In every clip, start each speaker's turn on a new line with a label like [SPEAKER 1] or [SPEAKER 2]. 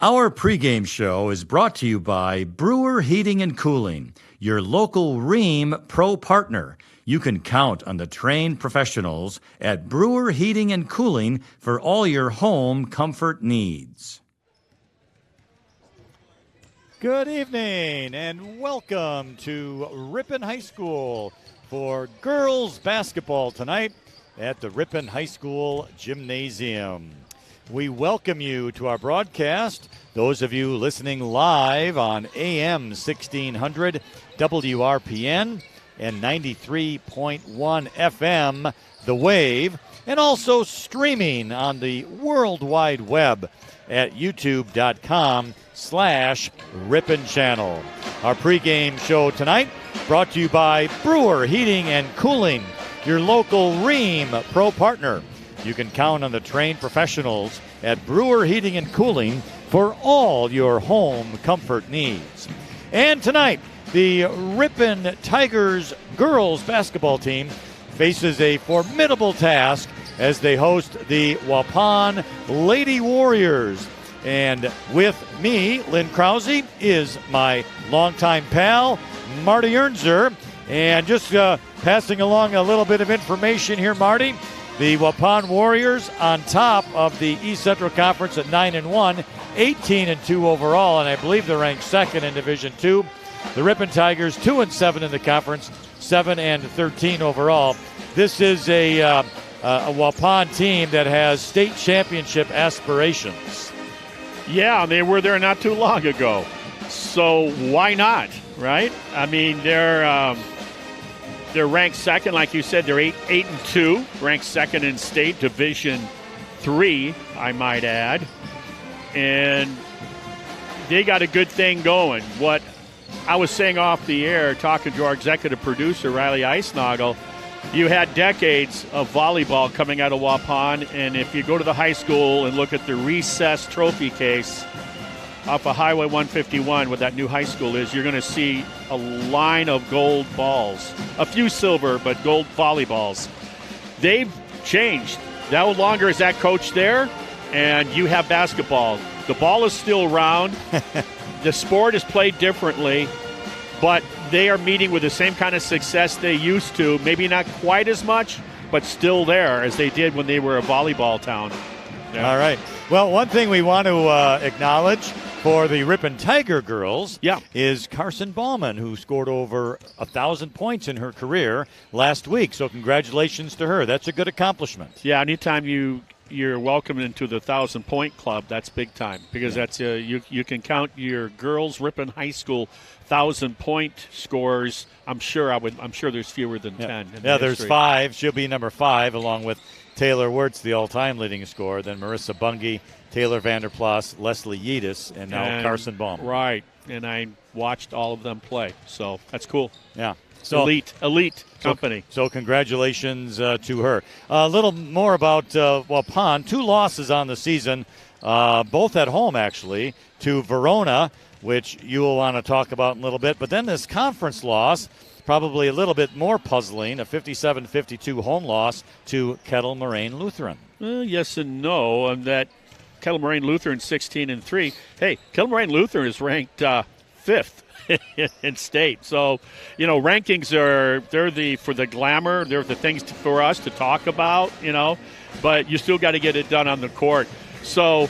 [SPEAKER 1] Our pregame show is brought to you by Brewer Heating and Cooling, your local Rheem Pro partner. You can count on the trained professionals at Brewer Heating and Cooling for all your home comfort needs. Good evening and welcome to Ripon High School for girls basketball tonight at the Ripon High School Gymnasium. We welcome you to our broadcast. Those of you listening live on AM 1600 WRPN and 93.1 FM, The Wave, and also streaming on the World Wide Web at youtube.com/Ripon Channel. Our pregame show tonight brought to you by Brewer Heating and Cooling, your local Rheem Pro partner. You can count on the trained professionals at Brewer Heating and Cooling for all your home comfort needs. And tonight, the Ripon Tigers girls basketball team faces a formidable task as they host the Waupun Lady Warriors. And with me, Lynn Krause, is my longtime pal, Marty Ernser. And just passing along a little bit of information here, Marty. The Waupun Warriors on top of the East Central Conference at 9-1, 18-2 overall, and I believe they're ranked second in Division II. The Ripon Tigers 2-7 in the conference, 7-13 overall. This is a Waupun team that has state championship aspirations.
[SPEAKER 2] Yeah, they were there not too long ago, so why not, right? I mean, they're ranked second, like you said. They're 8-2, ranked second in state, Division III, I might add. And they got a good thing going. What I was saying off the air, talking to our executive producer, Riley Eisnagel, you had decades of volleyball coming out of Waupun, and if you go to the high school and look at the recess trophy case off of Highway 151, where that new high school is, you're going to see a line of gold balls. A few silver, but gold volleyballs. They've changed. No longer is that coach there, and you have basketball. The ball is still round. The sport is played differently, but they are meeting with the same kind of success they used to. Maybe not quite as much, but still there as they did when they were a volleyball town. Yeah.
[SPEAKER 1] All right. Well, one thing we want to acknowledge for the Ripon Tiger girls is Carson Bauman, who scored over 1,000 points in her career last week. So congratulations to her. That's a good accomplishment.
[SPEAKER 2] Yeah, anytime you're welcomed into the 1,000-point club, that's big time, because that's you can count your girls Ripon High School 1,000-point scores. I'm sure there's fewer than 10.
[SPEAKER 1] Yeah, there's 5. She'll be number 5, along with Taylor Wirtz, the all-time leading scorer, then Marissa Bungie, Taylor Vanderplas, Leslie Yeatis, and now Carson Bauman.
[SPEAKER 2] Right, and I watched all of them play, so that's cool.
[SPEAKER 1] Yeah. So
[SPEAKER 2] elite company.
[SPEAKER 1] So congratulations to her. A little more about Waupun. 2 losses on the season, both at home, actually, to Verona, which you will want to talk about in a little bit. But then this conference loss, probably a little bit more puzzling, a 57-52 home loss to Kettle Moraine Lutheran.
[SPEAKER 2] Yes and no. And that Kettle Moraine Lutheran 16-3. Hey, Kettle Moraine Lutheran is ranked 5th in state. So, rankings they're for the glamour. They're the things for us to talk about, but you still got to get it done on the court. So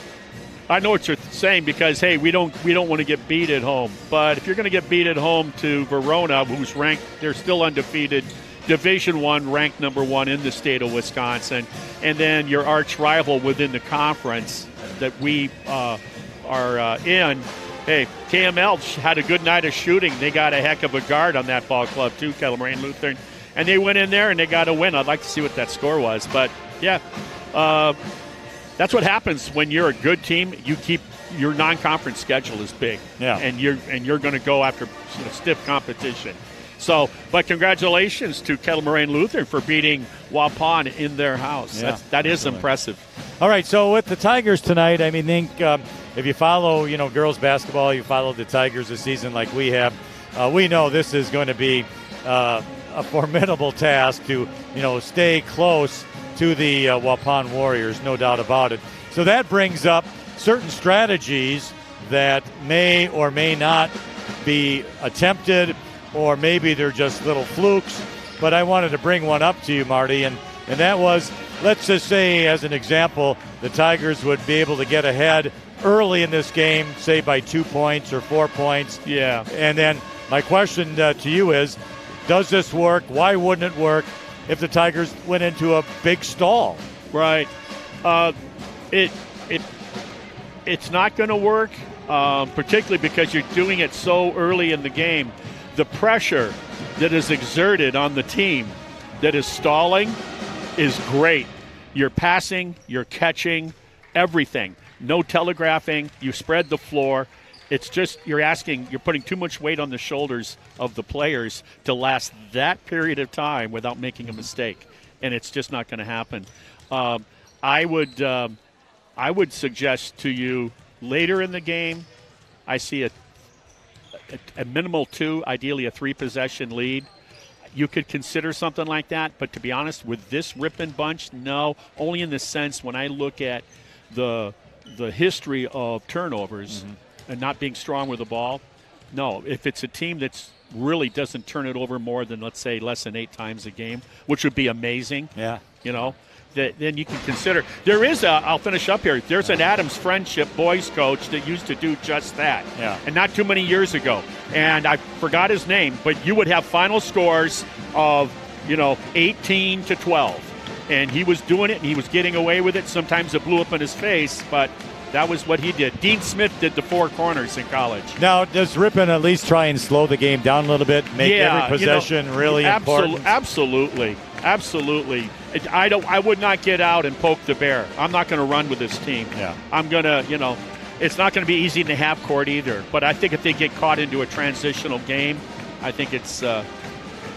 [SPEAKER 2] I know what you're saying, because, hey, we don't want to get beat at home. But if you're going to get beat at home to Verona, who's ranked, they're still undefeated, Division I, ranked number 1 in the state of Wisconsin, and then your arch rival within the conference that we are in. Hey, KML had a good night of shooting. They got a heck of a guard on that ball club too, Kettle Moraine Lutheran, and they went in there and they got a win. I'd like to see what that score was, but yeah, that's what happens when you're a good team. You keep your non-conference schedule is big, and you're going to go after stiff competition. So, but congratulations to Kettle Moraine Lutheran for beating Waupun in their house.
[SPEAKER 1] Yeah,
[SPEAKER 2] that is impressive.
[SPEAKER 1] All right, so with the Tigers tonight, I think if you follow, girls basketball, you follow the Tigers this season like we have, we know this is going to be a formidable task to, stay close to the Waupun Warriors, no doubt about it. So that brings up certain strategies that may or may not be attempted, or maybe they're just little flukes. But I wanted to bring one up to you, Marty, and that was, let's just say, as an example, the Tigers would be able to get ahead early in this game, say by 2 points or 4 points.
[SPEAKER 2] Yeah.
[SPEAKER 1] And then my question to you is, does this work? Why wouldn't it work if the Tigers went into a big stall?
[SPEAKER 2] Right. It's not going to work, particularly because you're doing it so early in the game. The pressure that is exerted on the team that is stalling is great. You're passing, you're catching, everything. No telegraphing. You spread the floor. It's just you're putting too much weight on the shoulders of the players to last that period of time without making a mistake, and it's just not going to happen. I would suggest to you later in the game, I see a minimal 2, ideally a 3-possession lead. You could consider something like that, but to be honest, with this Ripon bunch, no. Only in the sense when I look at the history of turnovers and not being strong with the ball, no. If it's a team that's really doesn't turn it over more than, let's say, less than 8 times a game, which would be amazing.
[SPEAKER 1] Yeah.
[SPEAKER 2] Then you can consider. There is I'll finish up here. There's an Adams Friendship boys coach that used to do just that.
[SPEAKER 1] Yeah.
[SPEAKER 2] And not too many years ago. And I forgot his name, but you would have final scores of, 18 to 12. And he was doing it, and he was getting away with it. Sometimes it blew up in his face, but that was what he did. Dean Smith did the 4 corners in college.
[SPEAKER 1] Now, does Ripon at least try and slow the game down a little bit, make every possession really important?
[SPEAKER 2] Absolutely. I would not get out and poke the bear. I'm not going to run with this team.
[SPEAKER 1] Yeah.
[SPEAKER 2] I'm going to, it's not going to be easy in the half court either. But I think if they get caught into a transitional game, I think it's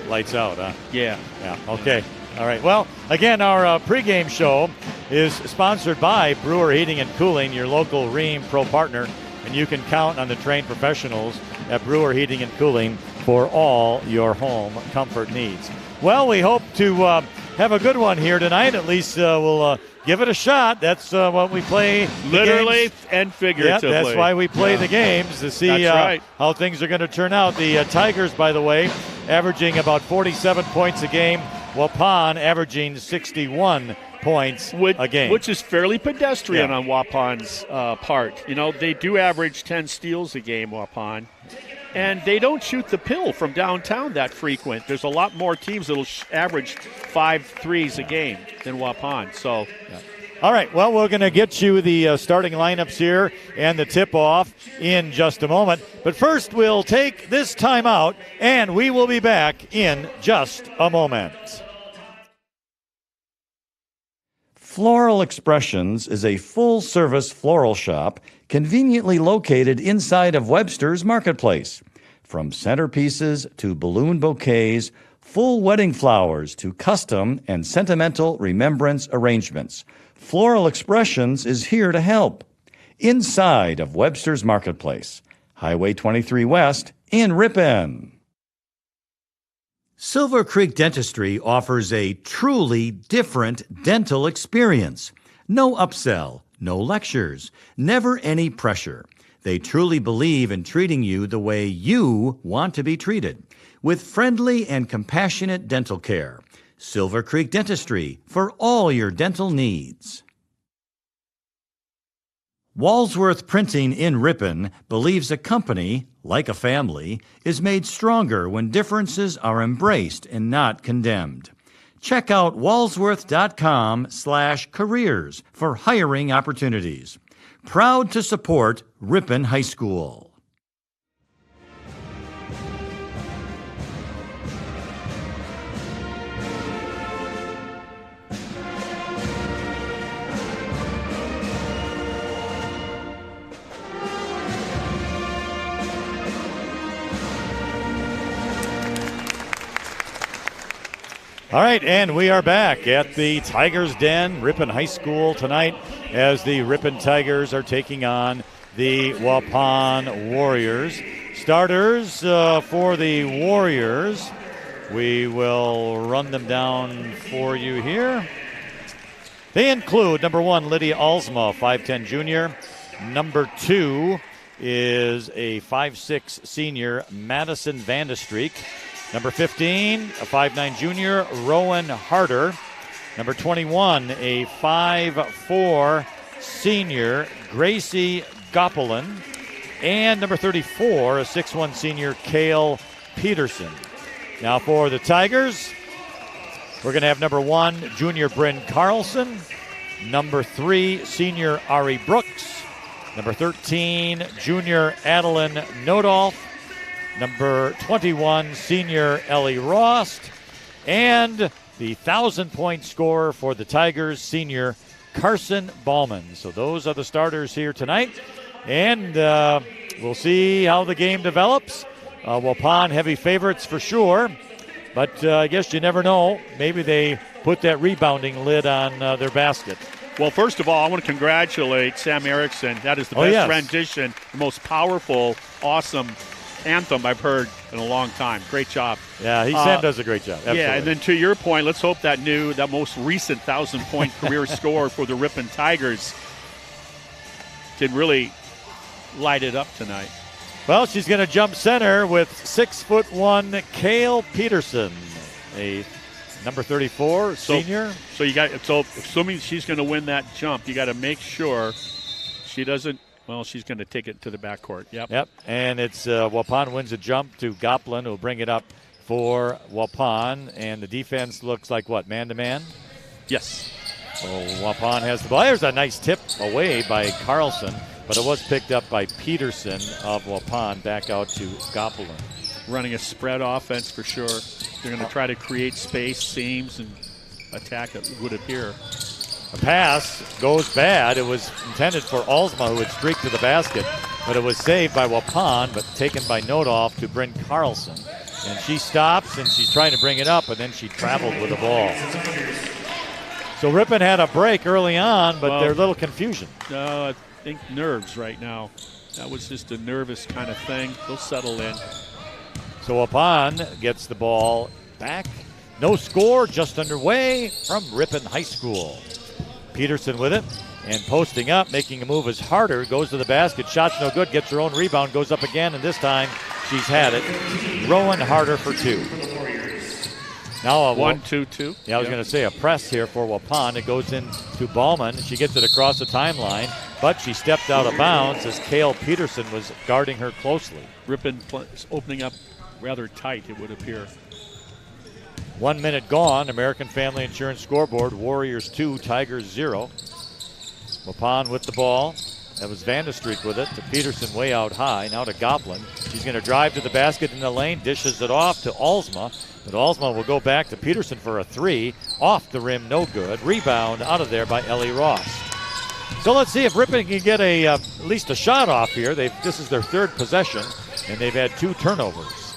[SPEAKER 1] lights out, huh?
[SPEAKER 2] Yeah.
[SPEAKER 1] Yeah. Okay. All right. Well, again, our pregame show is sponsored by Brewer Heating and Cooling, your local Rheem Pro partner, and you can count on the trained professionals at Brewer Heating and Cooling for all your home comfort needs. Well, we hope to have a good one here tonight. At least we'll give it a shot. That's what we play.
[SPEAKER 2] Literally and figuratively.
[SPEAKER 1] Yeah, that's why we play the games, to see how things are going to turn out. The Tigers, by the way, averaging about 47 points a game. Waupun averaging 61 points a game.
[SPEAKER 2] Which is fairly pedestrian on Waupun's part. They do average 10 steals a game, Waupun. And they don't shoot the pill from downtown that frequent. There's a lot more teams that will average 5 threes a game than Waupun. So,
[SPEAKER 1] All right, well, we're going to get you the starting lineups here and the tip-off in just a moment. But first, we'll take this time out, and we will be back in just a moment. Floral Expressions is a full-service floral shop conveniently located inside of Webster's Marketplace. From centerpieces to balloon bouquets, full wedding flowers to custom and sentimental remembrance arrangements, Floral Expressions is here to help. Inside of Webster's Marketplace, Highway 23 West in Ripon. Silver Creek Dentistry offers a truly different dental experience. No upsell, no lectures, never any pressure. They truly believe in treating you the way you want to be treated, with friendly and compassionate dental care. Silver Creek Dentistry for all your dental needs. Walsworth Printing in Ripon believes a company, like a family, is made stronger when differences are embraced and not condemned. Check out walsworth.com/careers for hiring opportunities. Proud to support Ripon High School. All right, and we are back at the Tigers Den, Ripon High School tonight, as the Ripon Tigers are taking on the Waupun Warriors. Starters for the Warriors, we will run them down for you here. They include number 1, Lydia Alsma, 5'10 junior. Number 2, is a 5'6" senior, Madison Vandestreek. Number 15, a 5'9" junior, Rowan Harder. Number 21, a 5'4" senior, Gracie Goppelin. And number 34, a 6'1" senior, Kale Peterson. Now for the Tigers, we're going to have number 1, junior Bryn Carlson. Number 3, senior Ari Brooks. Number 13, junior Adeline Nodolf. Number 21, senior Ellie Rost. And the 1,000-point scorer for the Tigers, senior Carson Ballman. So those are the starters here tonight. And we'll see how the game develops. Waupun heavy favorites for sure. But I guess you never know. Maybe they put that rebounding lid on their basket.
[SPEAKER 2] Well, first of all, I want to congratulate Sam Erickson. That is the best rendition, the most powerful, awesome anthem I've heard in a long time. Great job.
[SPEAKER 1] Yeah, Sam does a great job. Absolutely.
[SPEAKER 2] Yeah, and then to your point, let's hope that most recent 1,000-point career score for the Ripon Tigers can really light it up tonight.
[SPEAKER 1] Well, she's going to jump center with 6'1" Kale Peterson, a number 34 senior.
[SPEAKER 2] So assuming she's going to win that jump, you got to make sure she doesn't. Well, she's going to take it to the backcourt. Yep.
[SPEAKER 1] And it's Waupun wins a jump to Goplin, who'll bring it up for Waupun. And the defense looks like what, man-to-man?
[SPEAKER 2] Yes.
[SPEAKER 1] So Waupun has the ball. There's a nice tip away by Carlson, but it was picked up by Peterson of Waupun back out to Goplin.
[SPEAKER 2] Running a spread offense for sure. They're going to try to create space, seams, and attack, it would appear.
[SPEAKER 1] The pass goes bad. It was intended for Alsma, who would streak to the basket, but it was saved by Waupun, but taken by Nodolf to Bryn Carlson. And she stops, and she's trying to bring it up, and then she traveled with the ball. So Ripon had a break early on, but they're a little confusion.
[SPEAKER 2] I think nerves right now. That was just a nervous kind of thing. They'll settle in.
[SPEAKER 1] So Waupun gets the ball back. No score, just underway from Ripon High School. Peterson with it and posting up, making a move as Harder goes to the basket. Shot's no good, gets her own rebound, goes up again, and this time she's had it. Rowan Harder for 2. Now a
[SPEAKER 2] 1-2-2.
[SPEAKER 1] Yeah, I was going to say a press here for Waupun. It goes in to Ballman. She gets it across the timeline, but she stepped out of bounds as Kale Peterson was guarding her closely.
[SPEAKER 2] Ripon opening up rather tight, it would appear.
[SPEAKER 1] 1 minute gone. American Family Insurance scoreboard. Warriors 2, Tigers 0. Waupun with the ball. That was Vandestreek with it to Peterson way out high. Now to Goplin. She's going to drive to the basket in the lane. Dishes it off to Alsma. But Alsma will go back to Peterson for a 3. Off the rim, no good. Rebound out of there by Ellie Ross. So let's see if Ripon can get at least a shot off here. This is their 3rd possession, and they've had 2 turnovers.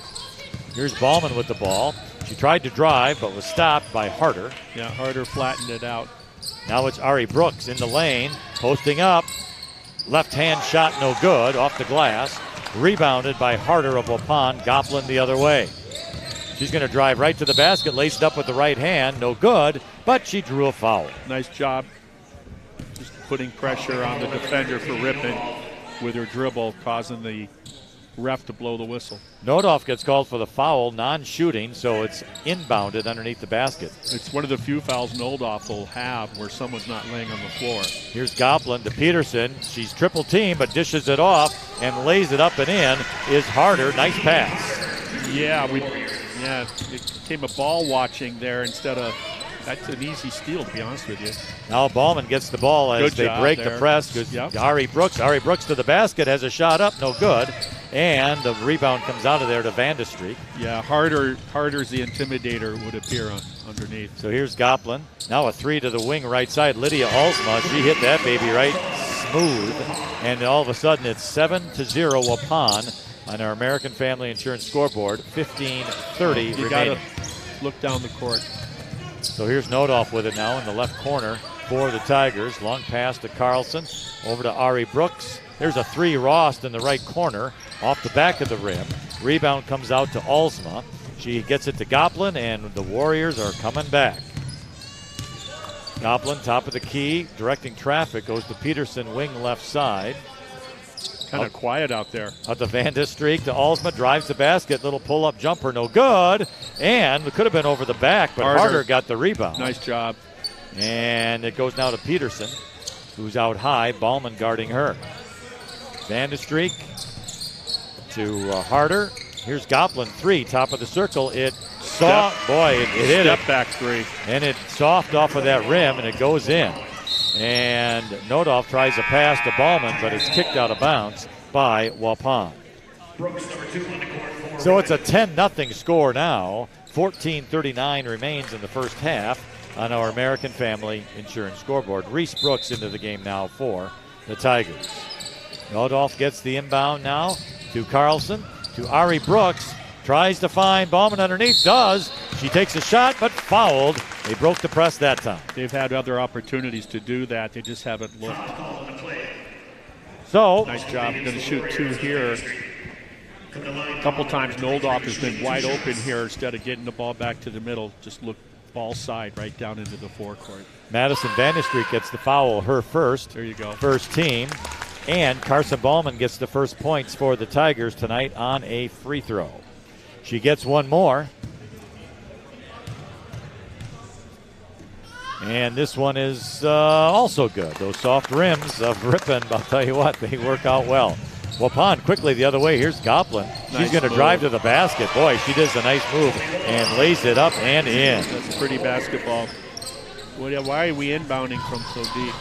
[SPEAKER 1] Here's Ballman with the ball. She tried to drive, but was stopped by Harder.
[SPEAKER 2] Yeah, Harder flattened it out.
[SPEAKER 1] Now it's Ari Brooks in the lane, posting up. Left hand shot no good, off the glass. Rebounded by Harder of Waupun. Goplin the other way. She's going to drive right to the basket, laced up with the right hand, no good, but she drew a foul.
[SPEAKER 2] Nice job just putting pressure on the defender for Ripon with her dribble, causing the ref to blow the whistle.
[SPEAKER 1] Nodolf gets called for the foul, non-shooting, so it's inbounded underneath the basket.
[SPEAKER 2] It's one of the few fouls Nodolf will have where someone's not laying on the floor.
[SPEAKER 1] Here's Goplin to Peterson. She's triple teamed, but dishes it off and lays it up and in. Is Harder. Nice pass.
[SPEAKER 2] Yeah, it became a ball watching there instead of. That's an easy steal, to be honest with you.
[SPEAKER 1] Now Ballman gets the ball as they break the press.
[SPEAKER 2] Yep.
[SPEAKER 1] Ari Brooks to the basket, has a shot up, no good. And the rebound comes out of there to Vandestreek.
[SPEAKER 2] Yeah, Harder's the intimidator, would appear underneath.
[SPEAKER 1] So here's Goplin. Now a 3 to the wing right side. Lydia Alsma, she hit that baby right smooth. And all of a sudden it's 7-0 Waupun on our American Family Insurance scoreboard. 15:30 remaining.
[SPEAKER 2] You got to look down the court.
[SPEAKER 1] So here's Nodolf with it now in the left corner for the Tigers. Long pass to Carlson. Over to Ari Brooks. There's a 3 Rost in the right corner off the back of the rim. Rebound comes out to Alsma. She gets it to Goplin, and the Warriors are coming back. Goplin, top of the key, directing traffic, goes to Peterson, wing left side.
[SPEAKER 2] Kind of quiet out there.
[SPEAKER 1] Out to Van de Streek to Alsma, drives the basket, little pull-up jumper, no good. And it could have been over the back, but Harder got the rebound.
[SPEAKER 2] Nice job.
[SPEAKER 1] And it goes now to Peterson, who's out high, Ballman guarding her. Van de Streek to Harder. Here's Goplin, 3, top of the circle. It hit it.
[SPEAKER 2] Step back 3.
[SPEAKER 1] And it soft off of that rim, and it goes in. And Nodoff tries a pass to Ballman, but it's kicked out of bounds by Waupun. So it's a 10-0 score now. 14:39 remains in the first half on our American Family Insurance scoreboard. Reese Brooks into the game now for the Tigers. Nodoff gets the inbound now to Carlson, to Ari Brooks. Tries to find Ballman underneath, does. She takes a shot, but fouled. They broke the press that time.
[SPEAKER 2] They've had other opportunities to do that. They just haven't looked.
[SPEAKER 1] So
[SPEAKER 2] nice job. Going to shoot 2 here. A couple times Noldoff has been wide open here. Instead of getting the ball back to the middle, just look ball side right down into the forecourt.
[SPEAKER 1] Madison Van de Streek gets the foul, her first.
[SPEAKER 2] There you go.
[SPEAKER 1] First team. And Carson Ballman gets the first points for the Tigers tonight on a free throw. She gets one more. And this one is also good. Those soft rims of Ripon, I'll tell you what, they work out well. Waupun quickly the other way. Here's Goplin. She's going to drive to the basket. Boy, she does a nice move and lays it up and in.
[SPEAKER 2] That's pretty basketball. Why are we inbounding from so deep?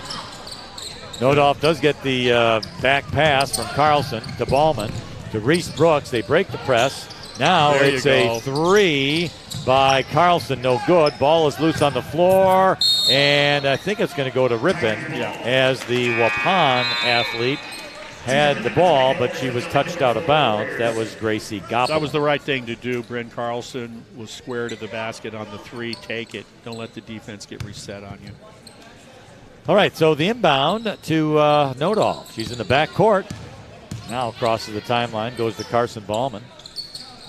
[SPEAKER 1] Nodoff does get the back pass from Carlson to Ballman to Reese Brooks. They break the press. Now it's a 3 by Carlson, no good. Ball is loose on the floor, and I think it's going to go to Ripon as the Waupun athlete had the ball, but she was touched out of bounds. That was Gracie Goplin.
[SPEAKER 2] That was the right thing to do. Bryn Carlson was square to the basket on the 3. Take it. Don't let the defense get reset on you.
[SPEAKER 1] All right, so the inbound to Nodoff. She's in the back court. Now crosses the timeline, goes to Carson Ballman.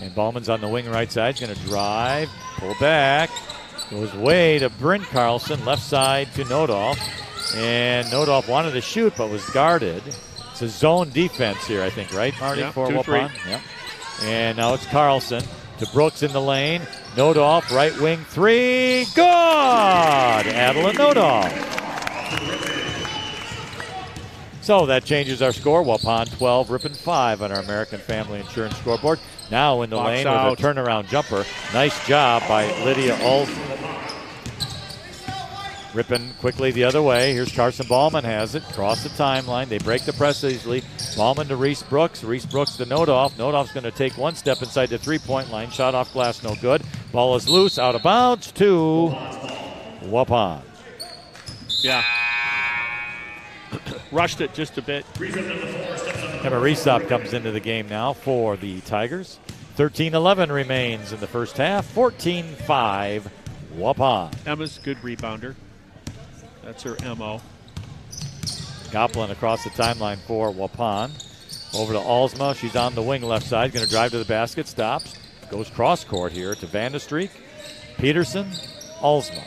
[SPEAKER 1] And Ballman's on the wing right side. He's going to drive, pull back. Goes way to Bryn Carlson, left side to Nodoff. And Nodoff wanted to shoot but was guarded. It's a zone defense here, I think, right, Marty, for Waupun? Yeah. And now it's Carlson to Brooks in the lane. Nodoff, right wing 3. Good! Adeline Nodoff. So that changes our score. Waupun 12, Ripon 5 on our American Family Insurance scoreboard. Now in the lane with a turnaround jumper. Nice job by Lydia Olsen. Ripon quickly the other way. Here's Carson Ballman has it. Cross the timeline. They break the press easily. Ballman to Reese Brooks. Reese Brooks to Nodoff. Nodoff's going to take one step inside the three-point line. Shot off glass, no good. Ball is loose, out of bounds to Waupun.
[SPEAKER 2] Yeah. Rushed it just a bit.
[SPEAKER 1] Emma Reesop comes into the game now for the Tigers. 13-11 remains in the first half. 14-5 Waupun.
[SPEAKER 2] Emma's a good rebounder. That's her MO.
[SPEAKER 1] Goplin across the timeline for Waupun. Over to Alsma. She's on the wing left side. Going to drive to the basket. Stops. Goes cross court here to Van de Streek. Peterson. Alsma.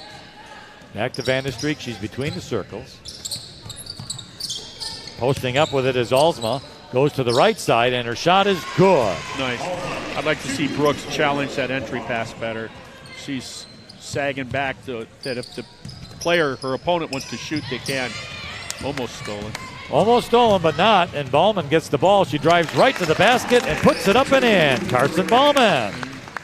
[SPEAKER 1] Back to Van de Streek. She's between the circles. Posting up with it is Alsma. Goes to the right side, and her shot is good.
[SPEAKER 2] Nice. I'd like to see Brooks challenge that entry pass better. She's sagging back that if the player, her opponent, wants to shoot, they can. Almost stolen.
[SPEAKER 1] Almost stolen, but not. And Ballman gets the ball. She drives right to the basket and puts it up and in. Carson Ballman.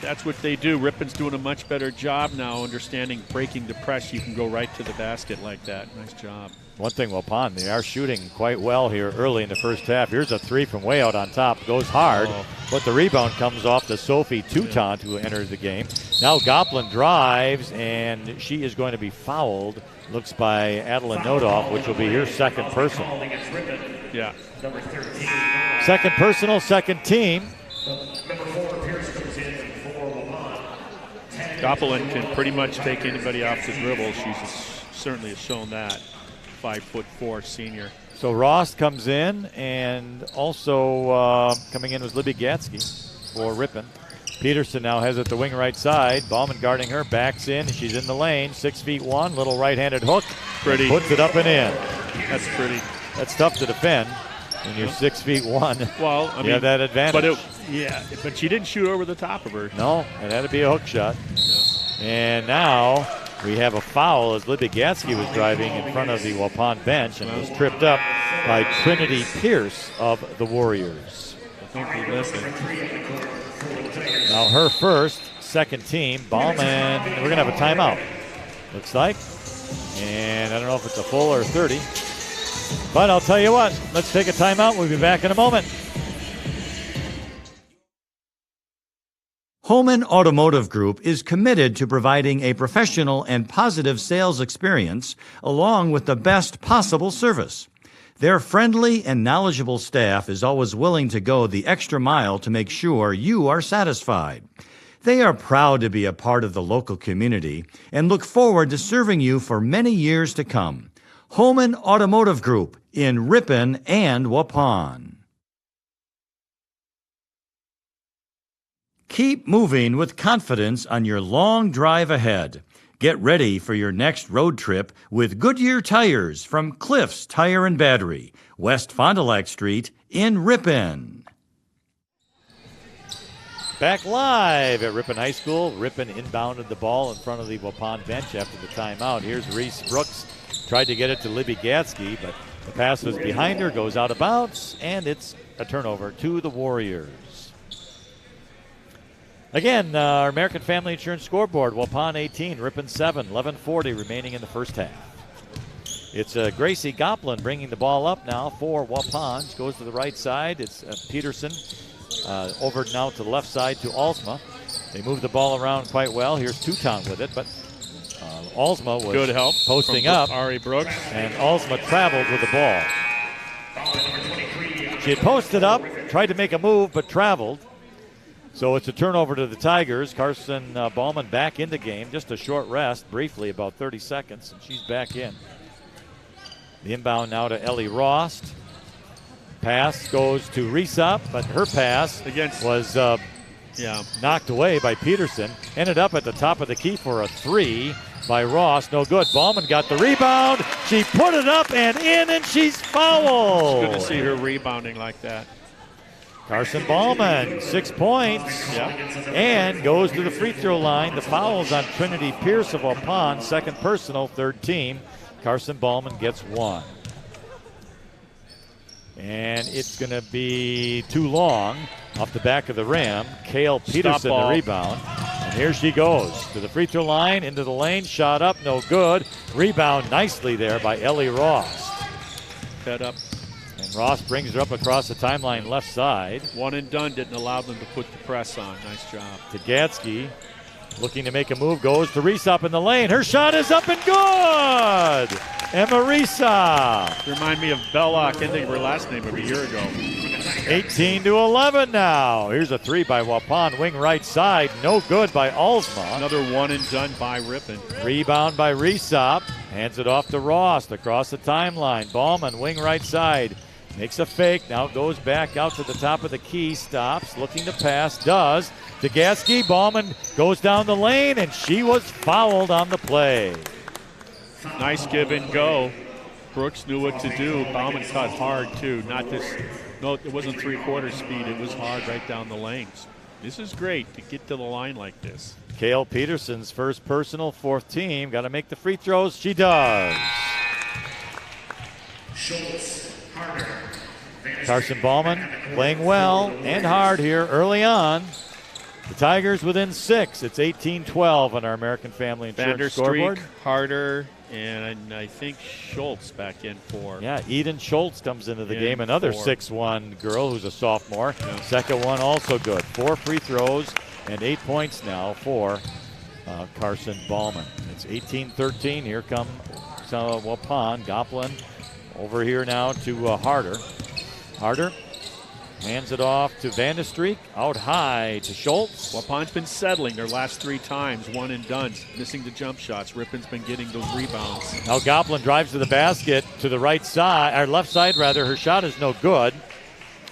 [SPEAKER 2] That's what they do. Ripon's doing a much better job now, understanding breaking the press. You can go right to the basket like that. Nice job.
[SPEAKER 1] One thing, Waupun, they are shooting quite well here early in the first half. Here's a 3 from way out on top. Goes hard, but the rebound comes off to Sophie Toutant, who enters the game. Now Goplin drives, and she is going to be fouled. Looks by Adeline Nodoff, which will be her second personal.
[SPEAKER 2] Yeah.
[SPEAKER 1] Second personal, second team.
[SPEAKER 2] Goplin can pretty much take anybody off the dribble. She's certainly has shown that. 5'4" senior.
[SPEAKER 1] So Ross comes in, and also coming in was Libby Gatsky for Ripon. Peterson now has it the wing right side. Ballman guarding her, backs in. She's in the lane, 6'1", little right-handed hook.
[SPEAKER 2] Pretty.
[SPEAKER 1] Puts it up and in.
[SPEAKER 2] That's pretty.
[SPEAKER 1] That's tough to defend. And you're 6'1".
[SPEAKER 2] Well, I mean,
[SPEAKER 1] you have that advantage.
[SPEAKER 2] But she didn't shoot over the top of her.
[SPEAKER 1] No, it had to be a hook shot.
[SPEAKER 2] Yeah.
[SPEAKER 1] And now we have a foul as Libby Gatsky was driving in front of the Waupun bench and was tripped up by Trinity Pierce of the Warriors.
[SPEAKER 2] Don't be listening.
[SPEAKER 1] Now her first, second team, Ballman. We're going to have a timeout, looks like. And I don't know if it's a full or 30. But I'll tell you what, let's take a timeout. We'll be back in a moment.
[SPEAKER 3] Holman Automotive Group is committed to providing a professional and positive sales experience along with the best possible service. Their friendly and knowledgeable staff is always willing to go the extra mile to make sure you are satisfied. They are proud to be a part of the local community and look forward to serving you for many years to come. Holman Automotive Group in Ripon and Waupun. Keep moving with confidence on your long drive ahead. Get ready for your next road trip with Goodyear tires from Cliffs Tire and Battery, West Fond du Lac Street in Ripon.
[SPEAKER 1] Back live at Ripon High School. Ripon inbounded the ball in front of the Waupun bench after the timeout. Here's Reese Brooks. Tried to get it to Libby Gatsky, but the pass was behind her, goes out of bounds, and it's a turnover to the Warriors. Again, our American Family Insurance scoreboard, Waupun 18, Ripon 7, 11:40 remaining in the first half. It's Gracie Goplin bringing the ball up now for Waupun. Goes to the right side. It's Peterson over now to the left side to Alsma. They move the ball around quite well. Here's Touton with it, but Alsma was
[SPEAKER 2] good help
[SPEAKER 1] posting up.
[SPEAKER 2] Ari Brooks.
[SPEAKER 1] And Alsma traveled with the ball. She had posted up, tried to make a move, but traveled. So it's a turnover to the Tigers. Carson Ballman back in the game. Just a short rest, briefly, about 30 seconds, and she's back in. The inbound now to Ellie Rost. Pass goes to Resop, but her pass was knocked away by Peterson. Ended up at the top of the key for a three by Ross. No good. Ballman got the rebound. She put it up and in, and she's fouled.
[SPEAKER 2] It's good to see her rebounding like that.
[SPEAKER 1] Carson Ballman, 6 points, and goes to the free throw line. The foul's on Trinity Pierce of Waupun, second personal, third team. Carson Ballman gets one. And it's going to be too long off the back of the rim. Kale Peterson the rebound. And here she goes to the free throw line, into the lane, shot up, no good. Rebound nicely there by Ellie Ross.
[SPEAKER 2] Fed up.
[SPEAKER 1] And Ross brings her up across the timeline left side.
[SPEAKER 2] One and done, didn't allow them to put the press on. Nice job.
[SPEAKER 1] To Gatsky, looking to make a move, goes to Resop in the lane. Her shot is up and good! Emma Resop.
[SPEAKER 2] Remind me of Belloc, ending her last name of a year ago.
[SPEAKER 1] 18-11 now. Here's a three by Waupun, wing right side. No good by Alsma.
[SPEAKER 2] Another one and done by Ripon.
[SPEAKER 1] Rebound by Resop. Hands it off to Ross across the timeline. Ballman, wing right side. Makes a fake, now goes back out to the top of the key, stops, looking to pass, does. To Gatsky, Ballman goes down the lane, and she was fouled on the play.
[SPEAKER 2] Nice give and go. Brooks knew what to do. Ballman cut hard, too. No, it wasn't three-quarter speed. It was hard right down the lanes. This is great to get to the line like this.
[SPEAKER 1] Kale Peterson's first personal, fourth team. Got to make the free throws. She does. Carson Ballman playing well and hard here early on. The Tigers within 6. It's 18-12 on our American Family Insurance scoreboard.
[SPEAKER 2] Harder, and I think Schultz back in for.
[SPEAKER 1] Yeah, Eden Schultz comes into the game. Another 6'1" girl who's a sophomore. Yeah. Second one also good. 4 free throws and 8 points now for Carson Ballman. It's 18-13. Here come Waupun. Goplin over here now to Harder. Harder hands it off to Vandestreek. Out high to Schultz.
[SPEAKER 2] Waupun's been settling their last 3 times, one and done, missing the jump shots. Ripon's been getting those rebounds.
[SPEAKER 1] Now Goplin drives to the basket to the right side, or left side rather. Her shot is no good.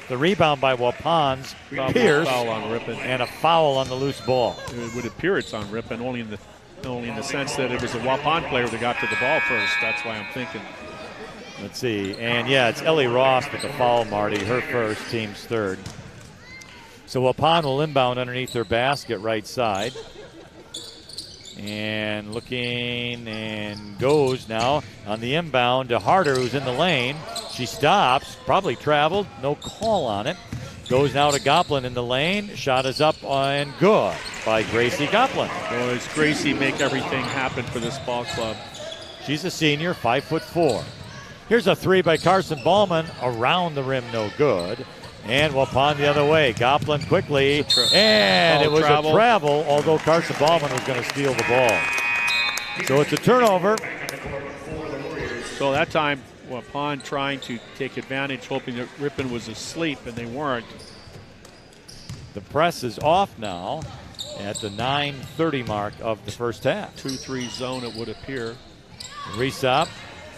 [SPEAKER 1] The rebound by Waupun's Pierce,
[SPEAKER 2] foul on Ripon,
[SPEAKER 1] and a foul on the loose ball.
[SPEAKER 2] It would appear it's on Ripon, only in the sense that it was a Waupun player that got to the ball first. That's why I'm thinking.
[SPEAKER 1] Let's see. And, yeah, it's Ellie Ross with the foul, Marty. Her first, team's third. So Waupun will inbound underneath their basket right side. And looking and goes now on the inbound to Harder, who's in the lane. She stops, probably traveled, no call on it. Goes now to Goplin in the lane. Shot is up and good by Gracie Goplin.
[SPEAKER 2] Boys, Gracie make everything happen for this ball club.
[SPEAKER 1] She's a senior, 5'4". Here's a three by Carson Ballman, around the rim, no good. And Waupun the other way. Goplin quickly, and it was a travel, although Carson Ballman was going to steal the ball. So it's a turnover.
[SPEAKER 2] So that time, Waupun trying to take advantage, hoping that Ripon was asleep, and they weren't.
[SPEAKER 1] The press is off now at the 9:30 mark of the first half.
[SPEAKER 2] 2-3 zone, it would appear.
[SPEAKER 1] Resop,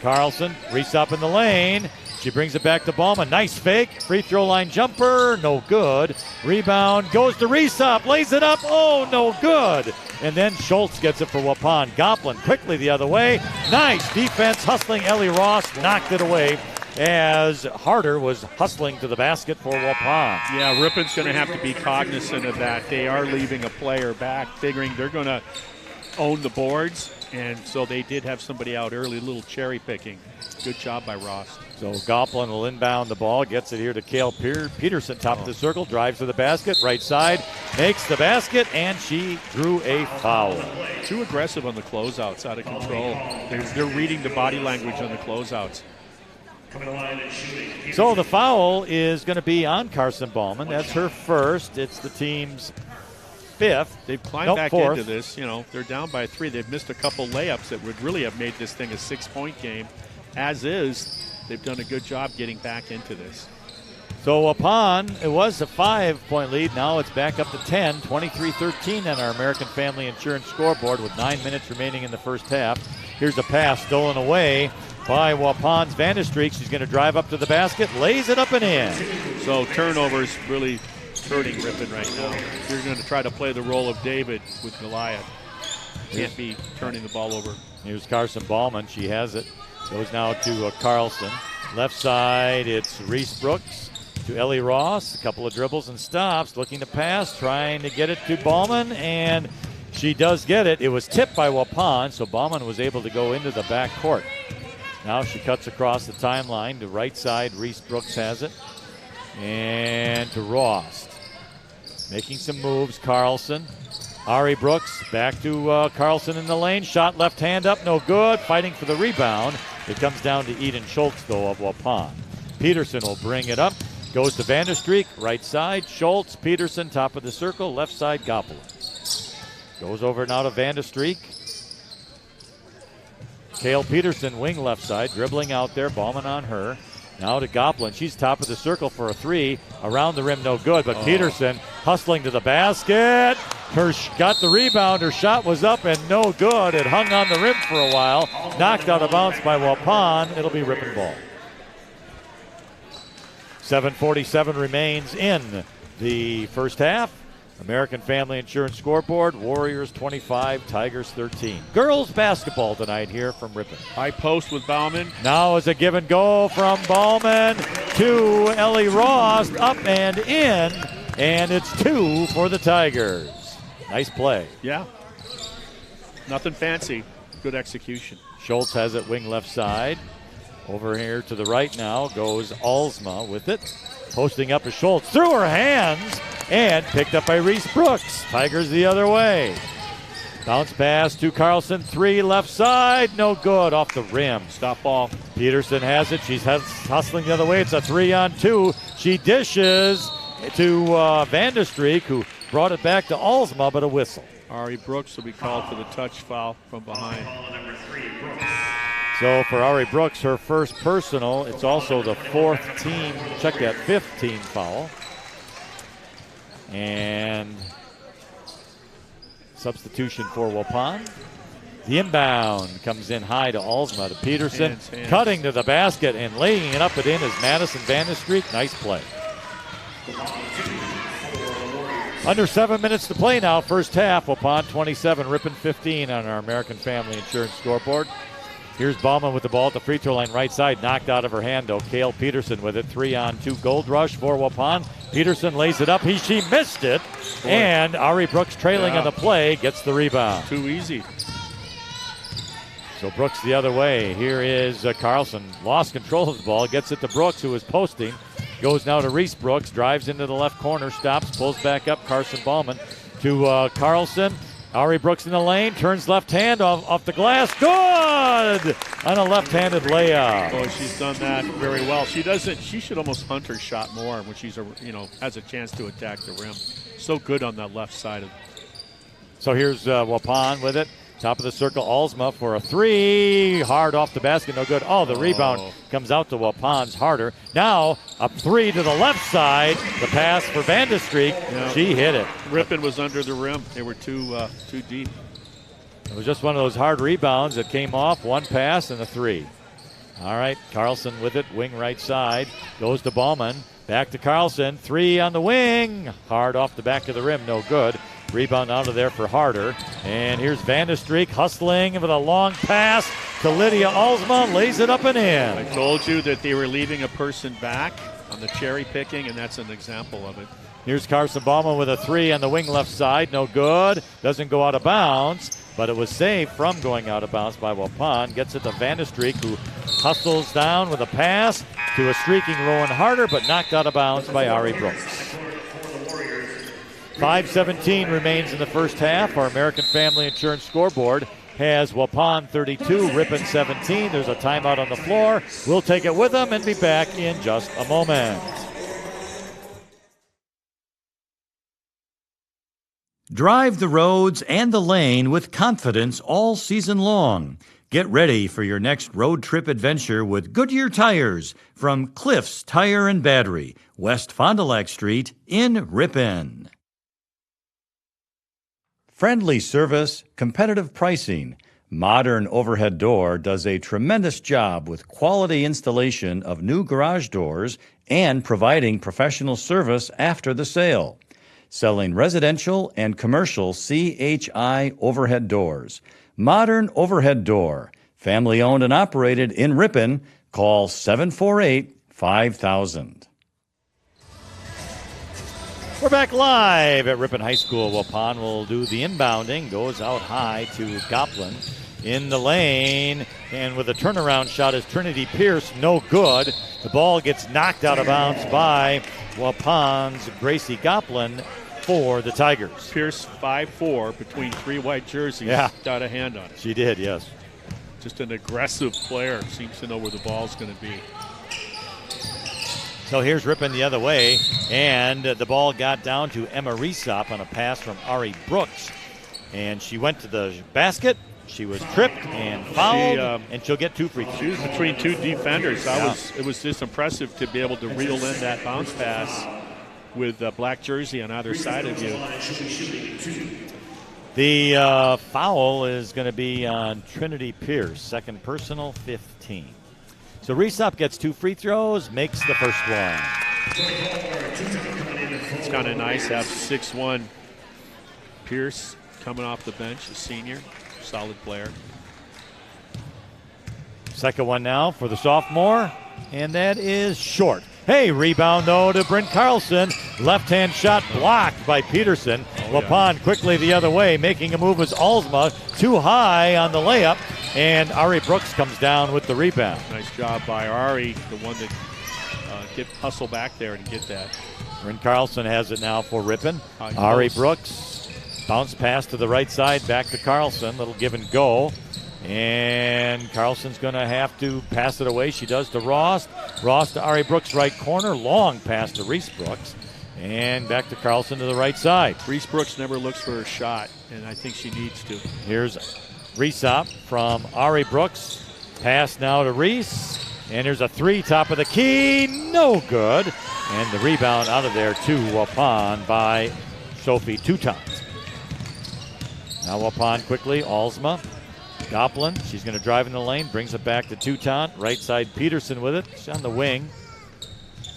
[SPEAKER 1] Carlson, Resop in the lane. She brings it back to Ballman. Nice fake. Free throw line jumper. No good. Rebound goes to Resop. Lays it up. Oh, no good. And then Schultz gets it for Waupun. Goplin quickly the other way. Nice defense. Hustling Ellie Ross. Knocked it away as Harder was hustling to the basket for Waupun.
[SPEAKER 2] Yeah, Ripon's going to have to be cognizant of that. They are leaving a player back, figuring they're going to own the boards. And so they did have somebody out early, a little cherry picking. Good job by Ross.
[SPEAKER 1] So Goplin will inbound the ball, gets it here to Cale Peterson, top of the circle, drives to the basket, right side, makes the basket, and she drew a foul.
[SPEAKER 2] Too aggressive on the closeouts, out of control. They're reading the body language on the closeouts.
[SPEAKER 1] So the foul is going to be on Carson Ballman. That's her first. It's the team's fifth.
[SPEAKER 2] They've climbed back into this. You know, they're down by 3. They've missed a couple layups that would really have made this thing a 6-point game. As is, they've done a good job getting back into this.
[SPEAKER 1] So Waupun, it was a 5-point lead. Now it's back up to 10, 23-13 on our American Family Insurance scoreboard with 9 minutes remaining in the first half. Here's a pass stolen away by Waupun's Vandestreek. She's going to drive up to the basket, lays it up and in.
[SPEAKER 2] So turnovers really hurting Ripon right now. You're going to try to play the role of David with Goliath. Can't be turning the ball over.
[SPEAKER 1] Here's Carson Ballman. She has it. Goes now to Carlson. Left side, it's Reese Brooks to Ellie Ross. A couple of dribbles and stops. Looking to pass, trying to get it to Ballman, and she does get it. It was tipped by Waupun, so Ballman was able to go into the back court. Now she cuts across the timeline to right side. Reese Brooks has it. And to Ross. Making some moves, Carlson. Ari Brooks back to Carlson in the lane. Shot left hand up, no good. Fighting for the rebound. It comes down to Eden Schultz, though, of Waupun. Peterson will bring it up. Goes to Vandestreek, right side. Schultz, Peterson, top of the circle. Left side, Goplin. Goes over now to Vandestreek. Cale Peterson, wing left side, dribbling out there. Ballman on her. Now to Goplin. She's top of the circle for a 3. Around the rim, no good. But Peterson hustling to the basket. Got the rebound. Her shot was up and no good. It hung on the rim for a while. Knocked out of bounds by Waupun. It'll be Ripon ball. 7:47 remains in the first half. American Family Insurance scoreboard, Warriors 25, Tigers 13. Girls basketball tonight here from Ripon.
[SPEAKER 2] High post with Bauman.
[SPEAKER 1] Now is a give and go from Ballman to Ellie Ross, up and in, and it's 2 for the Tigers. Nice play.
[SPEAKER 2] Yeah. Nothing fancy. Good execution.
[SPEAKER 1] Schultz has it wing left side. Over here to the right now goes Alsma with it. Posting up is Schultz through her hands and picked up by Reese Brooks. Tigers the other way. Bounce pass to Carlson, 3 left side, no good, off the rim.
[SPEAKER 2] Stop ball.
[SPEAKER 1] Peterson has it. She's hustling the other way. It's a 3-on-2. She dishes to Vandestreek, who brought it back to Alsma, but a whistle.
[SPEAKER 2] Ari Brooks will be called for the touch foul from behind.
[SPEAKER 1] So for Ari Brooks, her first personal. It's also the 4th team, check that, 5th team foul. And substitution for Waupun. The inbound comes in high to Alsma, to Peterson.
[SPEAKER 2] Hands.
[SPEAKER 1] Cutting to the basket and laying it up and in is Madison Vandestreek. Nice play. Under 7 minutes to play now, first half. Waupun 27, Ripon 15 on our American Family Insurance scoreboard. Here's Bauman with the ball at the free throw line right side. Knocked out of her hand, though. Kale Peterson with it. 3-on-2 gold rush for Waupun. Peterson lays it up. She missed it. Boy. And Ari Brooks trailing on the play gets the rebound.
[SPEAKER 2] Too easy.
[SPEAKER 1] So Brooks the other way. Here is Carlson. Lost control of the ball. Gets it to Brooks, who is posting. Goes now to Reese Brooks. Drives into the left corner. Stops. Pulls back up. Carson Bauman to Carlson. Ari Brooks in the lane, turns left hand off the glass. Good! On a left-handed layup.
[SPEAKER 2] Boy, she's done that very well. She should almost hunt her shot more when she's has a chance to attack the rim. So good on that left side of.
[SPEAKER 1] So here's Waupun with it. Top of the circle, Alsma for a three. Hard off the basket, no good. Oh, the rebound comes out to Waupun's Harder. Now, a three to the left side. The pass for Vandestreek. Yeah. She hit it.
[SPEAKER 2] Ripon was under the rim. They were too deep.
[SPEAKER 1] It was just one of those hard rebounds that came off. One pass and a three. All right, Carlson with it, wing right side. Goes to Bauman. Back to Carlson. Three on the wing. Hard off the back of the rim, no good. Rebound out of there for Harder. And here's Vandestreek hustling with a long pass to Lydia Alsma. Lays it up and in.
[SPEAKER 2] I told you that they were leaving a person back on the cherry picking, and that's an example of it.
[SPEAKER 1] Here's Carson Bauman with a three on the wing left side. No good. Doesn't go out of bounds, but it was saved from going out of bounds by Waupun. Gets it to Vandestreek, who hustles down with a pass to a streaking Rowan Harder, but knocked out of bounds by Ari Brooks. 5:17 remains in the first half. Our American Family Insurance scoreboard has Waupun 32, Ripon 17. There's a timeout on the floor. We'll take it with them and be back in just a moment.
[SPEAKER 3] Drive the roads and the lane with confidence all season long. Get ready for your next road trip adventure with Goodyear Tires from Cliffs Tire and Battery, West Fond du Lac Street in Ripon. Friendly service, competitive pricing. Modern Overhead Door does a tremendous job with quality installation of new garage doors and providing professional service after the sale. Selling residential and commercial CHI overhead doors. Modern Overhead Door, family owned and operated in Ripon. Call 748-5000.
[SPEAKER 1] We're back live at Ripon High School. Waupun will do the inbounding. Goes out high to Goplin in the lane. And with a turnaround shot is Trinity Pierce. No good. The ball gets knocked out of bounds by Waupun's Gracie Goplin for the Tigers.
[SPEAKER 2] Pierce 5'4" between three white jerseys. Yeah. Got a hand on it.
[SPEAKER 1] She did, yes.
[SPEAKER 2] Just an aggressive player. Seems to know where the ball's going to be.
[SPEAKER 1] So here's Ripon the other way, and the ball got down to Emma Resop on a pass from Ari Brooks. And she went to the basket. She was tripped and fouled, and she'll get two free throws.
[SPEAKER 2] She was between two defenders. It was just impressive to be able to reel in that bounce pass with a black jersey on either side of you.
[SPEAKER 1] The foul is going to be on Trinity Pierce, second personal, 15. So Resop gets two free throws, makes the first one.
[SPEAKER 2] It's kind of nice to have 6'1" Pierce coming off the bench, a senior, solid player.
[SPEAKER 1] Second one now for the sophomore, and that is short. Hey, rebound though to Bryn Carlson. Left-hand shot blocked by Peterson. Waupun quickly the other way, making a move was Alsma. Too high on the layup, and Ari Brooks comes down with the rebound.
[SPEAKER 2] Nice job by Ari, the one that hustle back there and get that.
[SPEAKER 1] Bryn Carlson has it now for Ripon. Ari Brooks, bounce pass to the right side, back to Carlson. Little give and go. And Carlson's going to have to pass it away. She does to Ross. Ross to Ari Brooks' right corner. Long pass to Reese Brooks. And back to Carlson to the right side.
[SPEAKER 2] Reese Brooks never looks for a shot, and I think she needs to.
[SPEAKER 1] Here's Resop from Ari Brooks. Pass now to Reese. And there's a three, top of the key. No good. And the rebound out of there to Waupun by Sophie Toutant. Now Waupun quickly. Alsma. Goplin, she's going to drive in the lane, brings it back to Toutant. Right side, Peterson with it. She's on the wing.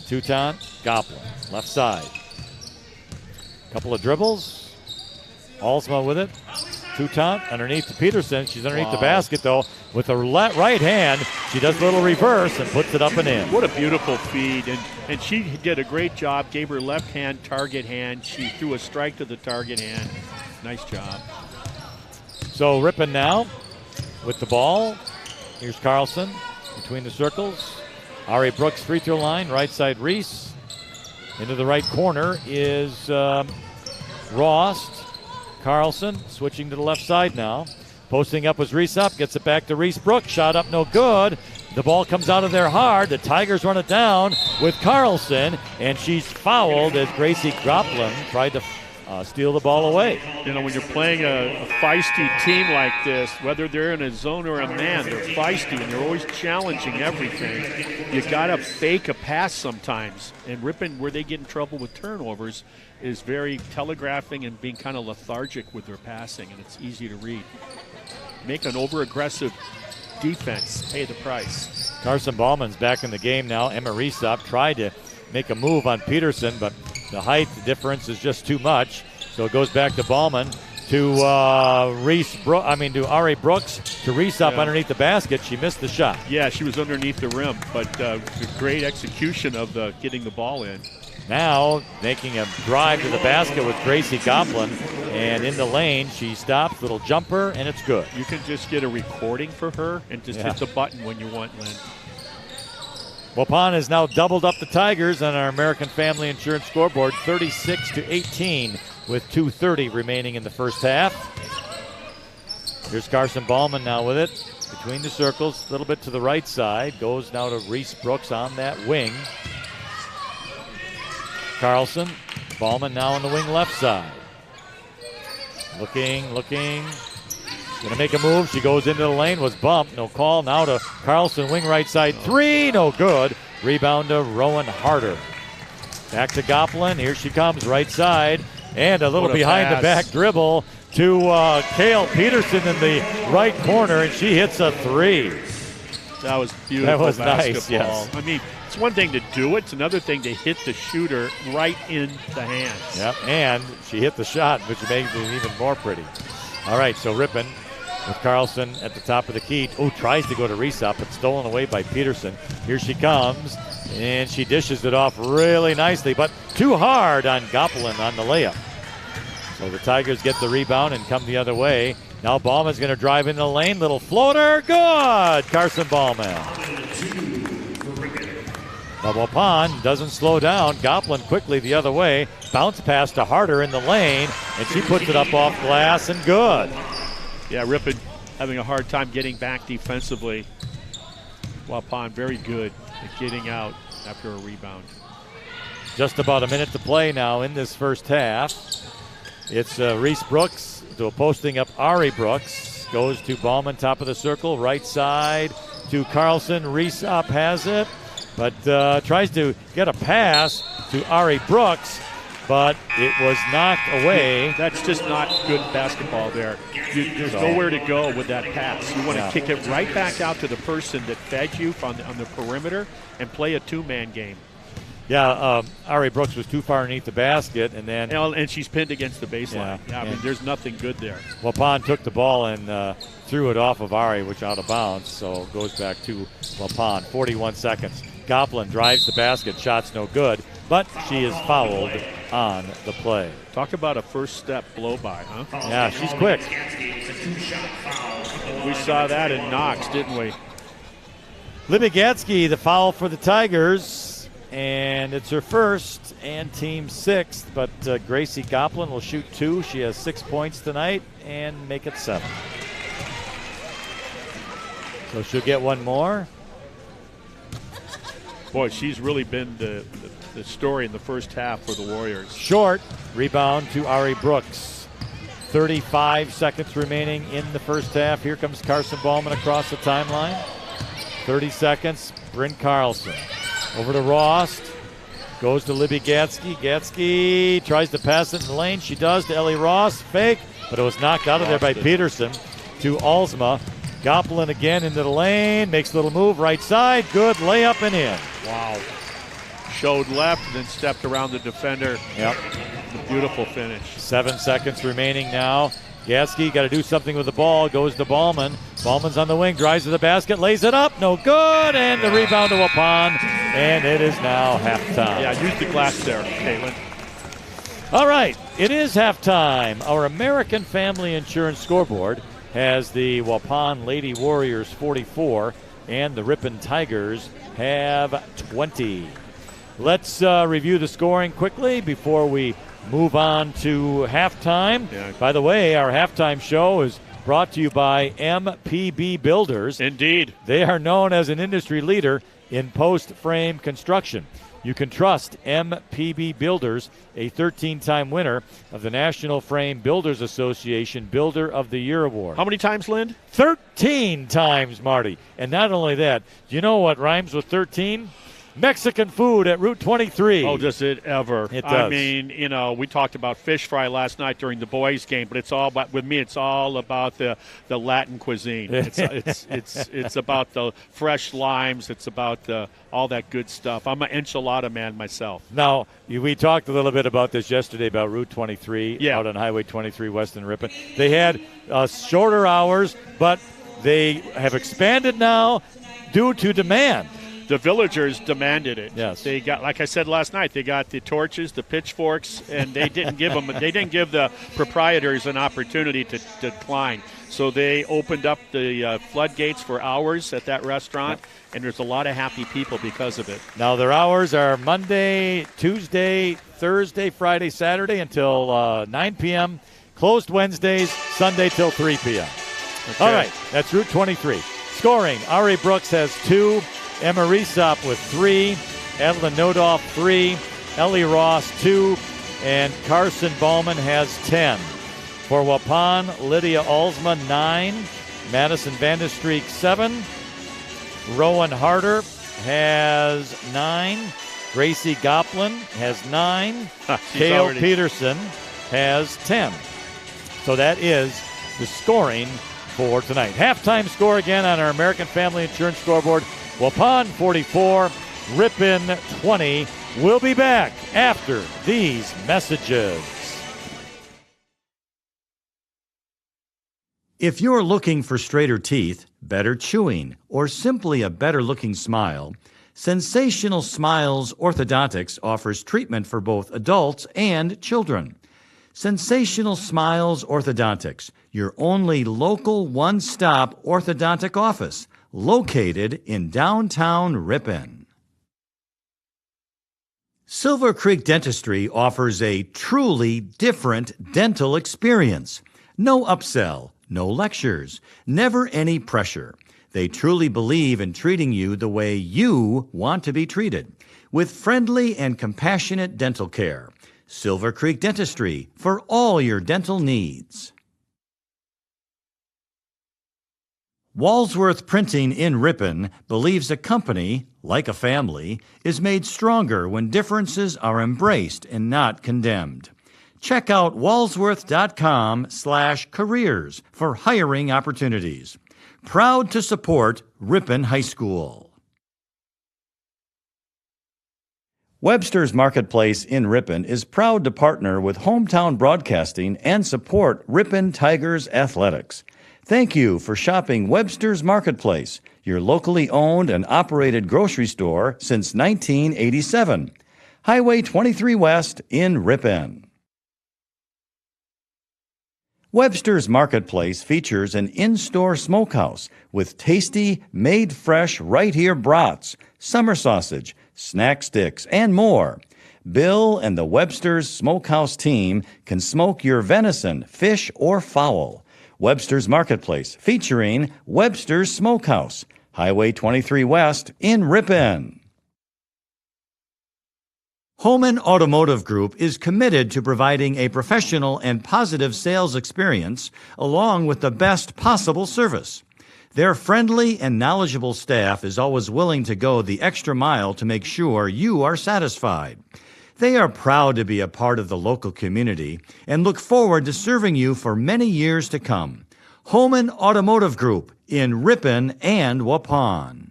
[SPEAKER 1] Toutant, Goplin, left side. Couple of dribbles. Alsma with it Toutant underneath to Peterson. She's underneath the basket, though. With her right hand, she does a little reverse and puts it up and in.
[SPEAKER 2] What a beautiful feed. And she did a great job. Gave her left hand, target hand. She threw a strike to the target hand. Nice job.
[SPEAKER 1] So Ripon now with the ball. Here's Carlson between the circles. Ari Brooks free throw line, right side Reese. Into the right corner is Rost. Carlson switching to the left side now. Posting up was Reese up, gets it back to Reese Brooks. Shot up, no good. The ball comes out of there hard. The Tigers run it down with Carlson, and she's fouled as Gracie Groplin tried to steal the ball away.
[SPEAKER 2] You know, when you're playing a feisty team like this, whether they're in a zone or a man, they're feisty and they're always challenging everything. You got to fake a pass sometimes. And Ripon, where they get in trouble with turnovers, is very telegraphing and being kind of lethargic with their passing, and it's easy to read. Make an over-aggressive defense, pay the price.
[SPEAKER 1] Carson Ballman's back in the game now. Emma Reesop tried to make a move on Peterson, but the height difference is just too much. So it goes back to Ballman, to Ari Brooks, to Reesop underneath the basket. She missed the shot.
[SPEAKER 2] Yeah, she was underneath the rim, but great execution of getting the ball in.
[SPEAKER 1] Now making a drive to the basket with Gracie Goplin, and in the lane she stops, little jumper, and it's good.
[SPEAKER 2] You can just get a recording for her and just hit the button when you want, Lynn.
[SPEAKER 1] Waupun has now doubled up the Tigers on our American Family Insurance scoreboard, 36-18, with 2:30 remaining in the first half. Here's Carson Ballman now with it between the circles, a little bit to the right side, goes now to Reese Brooks on that wing. Carlson, Ballman now on the wing left side. Looking. Gonna make a move. She goes into the lane, was bumped, no call. Now to Carlson, wing right side, three, no good. Rebound to Rowan Harder. Back to Goplin, here she comes, right side. And a little behind the back dribble to Kale Peterson in the right corner, and she hits a three.
[SPEAKER 2] That was beautiful.
[SPEAKER 1] That was
[SPEAKER 2] basketball.
[SPEAKER 1] nice, yes.
[SPEAKER 2] I mean, it's one thing to do it. It's another thing to hit the shooter right in the hands.
[SPEAKER 1] Yep, and she hit the shot, which makes it even more pretty. All right, so Ripon with Carlson at the top of the key. Oh, tries to go to Reesop, but stolen away by Peterson. Here she comes, and she dishes it off really nicely, but too hard on Goplin on the layup. So the Tigers get the rebound and come the other way. Now Ballman's going to drive into the lane. Little floater. Good. Carson Ballman. But Waupun doesn't slow down. Goplin quickly the other way. Bounce pass to Harder in the lane, and she puts it up off glass and good.
[SPEAKER 2] Yeah, Ripon having a hard time getting back defensively. Waupun very good at getting out after a rebound.
[SPEAKER 1] Just about a minute to play now in this first half. It's Reese Brooks to a posting up Ari Brooks. Goes to Ballman, top of the circle, right side to Carlson. Reese up has it, but tries to get a pass to Ari Brooks, but it was knocked away.
[SPEAKER 2] That's just not good basketball there. There's nowhere to go with that pass. You want to kick it right back out to the person that fed you on the perimeter and play a two-man game.
[SPEAKER 1] Yeah, Ari Brooks was too far underneath the basket, and then...
[SPEAKER 2] And she's pinned against the baseline. Yeah, I mean, there's nothing good there.
[SPEAKER 1] Waupun took the ball and threw it off of Ari, which out of bounds, so it goes back to Waupun. 41 seconds. Goplin drives the basket, shot's no good, but she is fouled on the play.
[SPEAKER 2] Talk about a first step blow-by, huh?
[SPEAKER 1] Yeah, she's quick.
[SPEAKER 2] We saw that in Knox, didn't we?
[SPEAKER 1] Libby Gatsky, the foul for the Tigers. And it's her first and team sixth, but Gracie Goplin will shoot two. She has 6 points tonight and make it 7. So she'll get one more.
[SPEAKER 2] Boy, she's really been the story in the first half for the Warriors.
[SPEAKER 1] Short rebound to Ari Brooks. 35 seconds remaining in the first half. Here comes Carson Ballman across the timeline. 30 seconds, Bryn Carlson. Over to Rost, goes to Libby Gatsky. Gatsky tries to pass it in the lane. She does to Ellie Ross. Fake, but it was knocked out of there by Peterson to Alsma. Goplin again into the lane. Makes a little move right side. Good layup and in.
[SPEAKER 2] Wow. Showed left and then stepped around the defender.
[SPEAKER 1] Yep.
[SPEAKER 2] A beautiful finish.
[SPEAKER 1] 7 seconds remaining now Gasky got to do something with the ball. Goes to Ballman. Ballman's on the wing. Drives to the basket. Lays it up. No good. And the rebound to Waupun. And it is now halftime.
[SPEAKER 2] Yeah, use the glass there, Caitlin.
[SPEAKER 1] All right. It is halftime. Our American Family Insurance scoreboard has the Waupun Lady Warriors 44 and the Ripon Tigers have 20. Let's review the scoring quickly before we move on to halftime.
[SPEAKER 2] Yeah.
[SPEAKER 1] By the way, our halftime show is brought to you by MPB Builders.
[SPEAKER 2] Indeed.
[SPEAKER 1] They are known as an industry leader in post-frame construction. You can trust MPB Builders, a 13-time winner of the National Frame Builders Association Builder of the Year Award.
[SPEAKER 2] How many times, Lynn?
[SPEAKER 1] 13 times, Marty. And not only that, do you know what rhymes with 13? Mexican food at Route 23.
[SPEAKER 2] Oh, does it ever?
[SPEAKER 1] It does.
[SPEAKER 2] I mean, we talked about fish fry last night during the boys' game, but it's all about, with me, it's all about the Latin cuisine. It's about the fresh limes. It's about all that good stuff. I'm an enchilada man myself.
[SPEAKER 1] Now, we talked a little bit about this yesterday about Route 23
[SPEAKER 2] out
[SPEAKER 1] on Highway 23 west in Ripon. They had shorter hours, but they have expanded now due to demand.
[SPEAKER 2] The villagers demanded it.
[SPEAKER 1] Yes.
[SPEAKER 2] They got, like I said last night, they got the torches, the pitchforks, and they didn't give them. They didn't give the proprietors an opportunity to decline. So they opened up the floodgates for hours at that restaurant, and there's a lot of happy people because of it.
[SPEAKER 1] Now their hours are Monday, Tuesday, Thursday, Friday, Saturday until 9 p.m. Closed Wednesdays, Sunday till 3 p.m.
[SPEAKER 2] Okay.
[SPEAKER 1] All right, that's Route 23. Scoring: Ari Brooks has 2. Emma Resop with 3, Evelyn Nodoff 3, Ellie Ross 2, and Carson Ballman has 10. For Waupun, Lydia Alsma 9, Madison Vandestreek 7, Rowan Harder has 9, Gracie Goplin has 9, Kale Peterson has 10. So that is the scoring for tonight. Halftime score again on our American Family Insurance scoreboard. Waupun 44, Ripon 20. We'll be back after these messages.
[SPEAKER 3] If you're looking for straighter teeth, better chewing, or simply a better-looking smile, Sensational Smiles Orthodontics offers treatment for both adults and children. Sensational Smiles Orthodontics, your only local one-stop orthodontic office, located in downtown Ripon. Silver Creek Dentistry offers a truly different dental experience. No upsell, no lectures, never any pressure. They truly believe in treating you the way you want to be treated, with friendly and compassionate dental care. Silver Creek Dentistry for all your dental needs. Walsworth Printing in Ripon believes a company, like a family, is made stronger when differences are embraced and not condemned. Check out walsworth.com/careers for hiring opportunities. Proud to support Ripon High School. Webster's Marketplace in Ripon is proud to partner with Hometown Broadcasting and support Ripon Tigers athletics. Thank you for shopping Webster's Marketplace, your locally owned and operated grocery store since 1987. Highway 23 West in Ripon. Webster's Marketplace features an in-store smokehouse with tasty, made-fresh right-here brats, summer sausage, snack sticks, and more. Bill and the Webster's Smokehouse team can smoke your venison, fish, or fowl. Webster's Marketplace, featuring Webster's Smokehouse, Highway 23 West in Ripon. Holman Automotive Group is committed to providing a professional and positive sales experience along with the best possible service. Their friendly and knowledgeable staff is always willing to go the extra mile to make sure you are satisfied. They are proud to be a part of the local community and look forward to serving you for many years to come. Holman Automotive Group in Ripon and Waupun.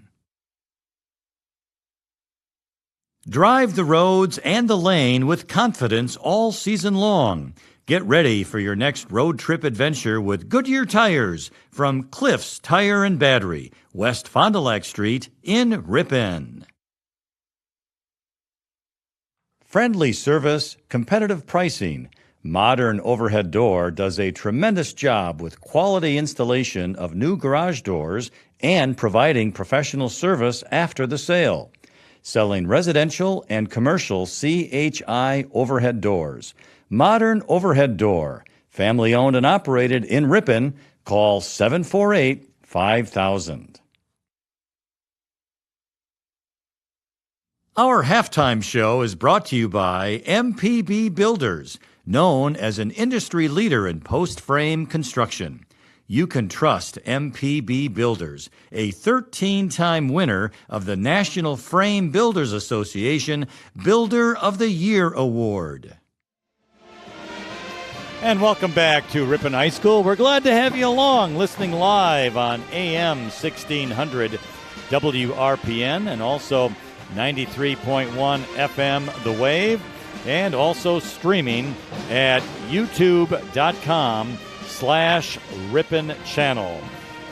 [SPEAKER 3] Drive the roads and the lane with confidence all season long. Get ready for your next road trip adventure with Goodyear Tires from Cliffs Tire and Battery, West Fond du Lac Street in Ripon. Friendly service, competitive pricing. Modern Overhead Door does a tremendous job with quality installation of new garage doors and providing professional service after the sale. Selling residential and commercial CHI overhead doors. Modern Overhead Door, family owned and operated in Ripon. Call 748-5000. Our halftime show is brought to you by MPB Builders, known as an industry leader in post-frame construction. You can trust MPB Builders, a 13-time winner of the National Frame Builders Association Builder of the Year Award.
[SPEAKER 1] And welcome back to Ripon High School. We're glad to have you along, listening live on AM 1600 WRPN and also 93.1 FM The Wave, and also streaming at youtube.com/Ripon Channel.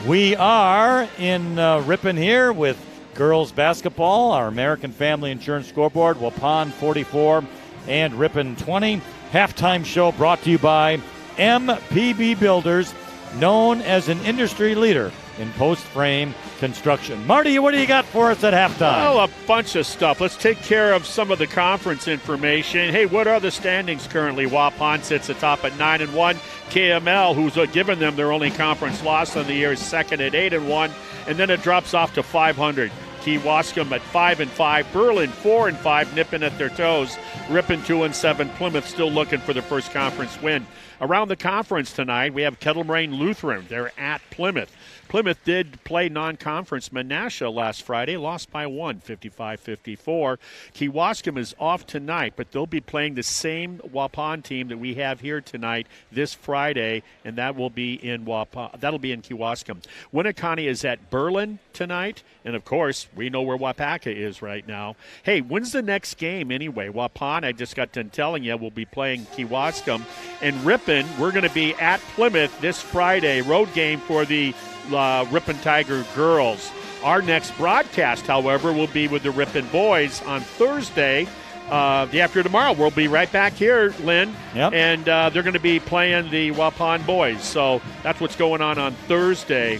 [SPEAKER 1] We are in Ripon here with girls basketball, our American Family Insurance Scoreboard, Waupun 44 and Ripon 20. Halftime show brought to you by MPB Builders, known as an industry leader in post-frame construction. Marty, what do you got for us at halftime?
[SPEAKER 2] Well, a bunch of stuff. Let's take care of some of the conference information. Hey, what are the standings currently? Waupun sits atop at 9-1. KML, who's given them their only conference loss of the year, is second at 8-1, and then it drops off to 500. Kewaskum at 5-5, Berlin 4-5, nipping at their toes. Ripon 2-7, Plymouth still looking for their first conference win. Around the conference tonight, we have Kettle Moraine Lutheran. They're at Plymouth. Plymouth did play non-conference Menasha last Friday, lost by 1, 55-54. Kewaskum is off tonight, but they'll be playing the same Waupun team that we have here tonight this Friday, and that will be in Waupun. That'll be in Kewaskum. Winneconne is at Berlin tonight, and of course, we know where Wapaka is right now. Hey, when's the next game anyway? Waupun, I just got done telling you, will be playing Kewaskum. And Ripon, we're going to be at Plymouth this Friday, road game for the Ripon Tiger girls. Our next broadcast, however, will be with the Ripon boys on Thursday. The after tomorrow, we'll be right back here, Lynn.
[SPEAKER 1] Yep.
[SPEAKER 2] And they're going to be playing the Waupun boys. So that's what's going on Thursday.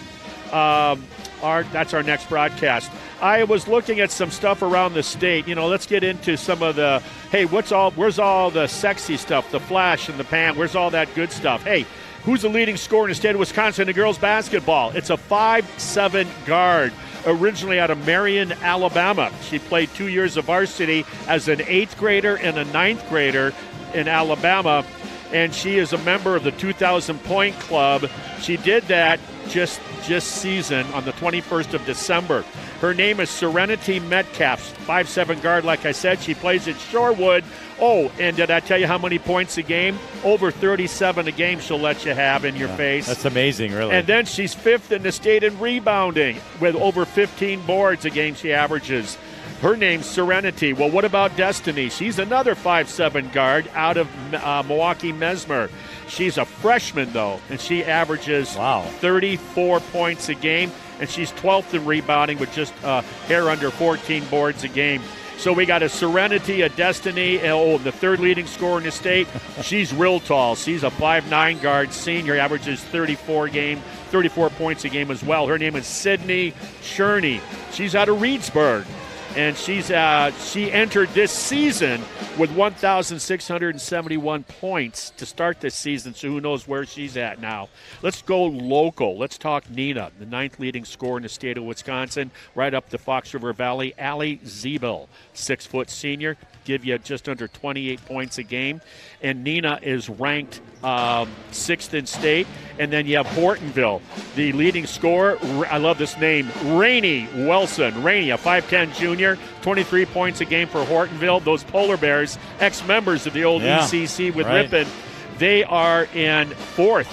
[SPEAKER 2] That's our next broadcast. I was looking at some stuff around the state. Let's get into some of the, hey, where's all the sexy stuff, the flash and the pan, where's all that good stuff? Hey, who's the leading scorer in the state of Wisconsin in girls basketball? It's a 5'7" guard, originally out of Marion, Alabama. She played 2 years of varsity as an 8th grader and a 9th grader in Alabama, and she is a member of the 2,000-point club. She did that just season on the 21st of December. Her name is Serenity Metcalf, 5'7" guard, like I said. She plays at Shorewood. Oh, and did I tell you how many points a game? Over 37 a game she'll let you have in your face.
[SPEAKER 1] That's amazing, really.
[SPEAKER 2] And then she's 5th in the state in rebounding with over 15 boards a game she averages. Her name's Serenity. Well, what about Destiny? She's another 5'7" guard out of Milwaukee Mesmer. She's a freshman, though, and she averages 34 points a game, and she's 12th in rebounding with just hair under 14 boards a game. So we got a Serenity, a Destiny, the third leading scorer in the state. She's real tall. She's a 5'9" guard senior, averages 34 points a game as well. Her name is Sydney Cherney. She's out of Reedsburg. And she entered this season with 1,671 points to start this season, so who knows where she's at now. Let's go local. Let's talk Nina, the 9th leading scorer in the state of Wisconsin, right up the Fox River Valley. Allie Ziebel, 6-foot senior, give you just under 28 points a game. And Nina is ranked 6th in state. And then you have Hortonville, the leading scorer. I love this name, Rainey Wilson. Rainey, a 5'10 junior, 23 points a game for Hortonville. Those Polar Bears, ex-members of the old ECC with Ripon, they are in 4th,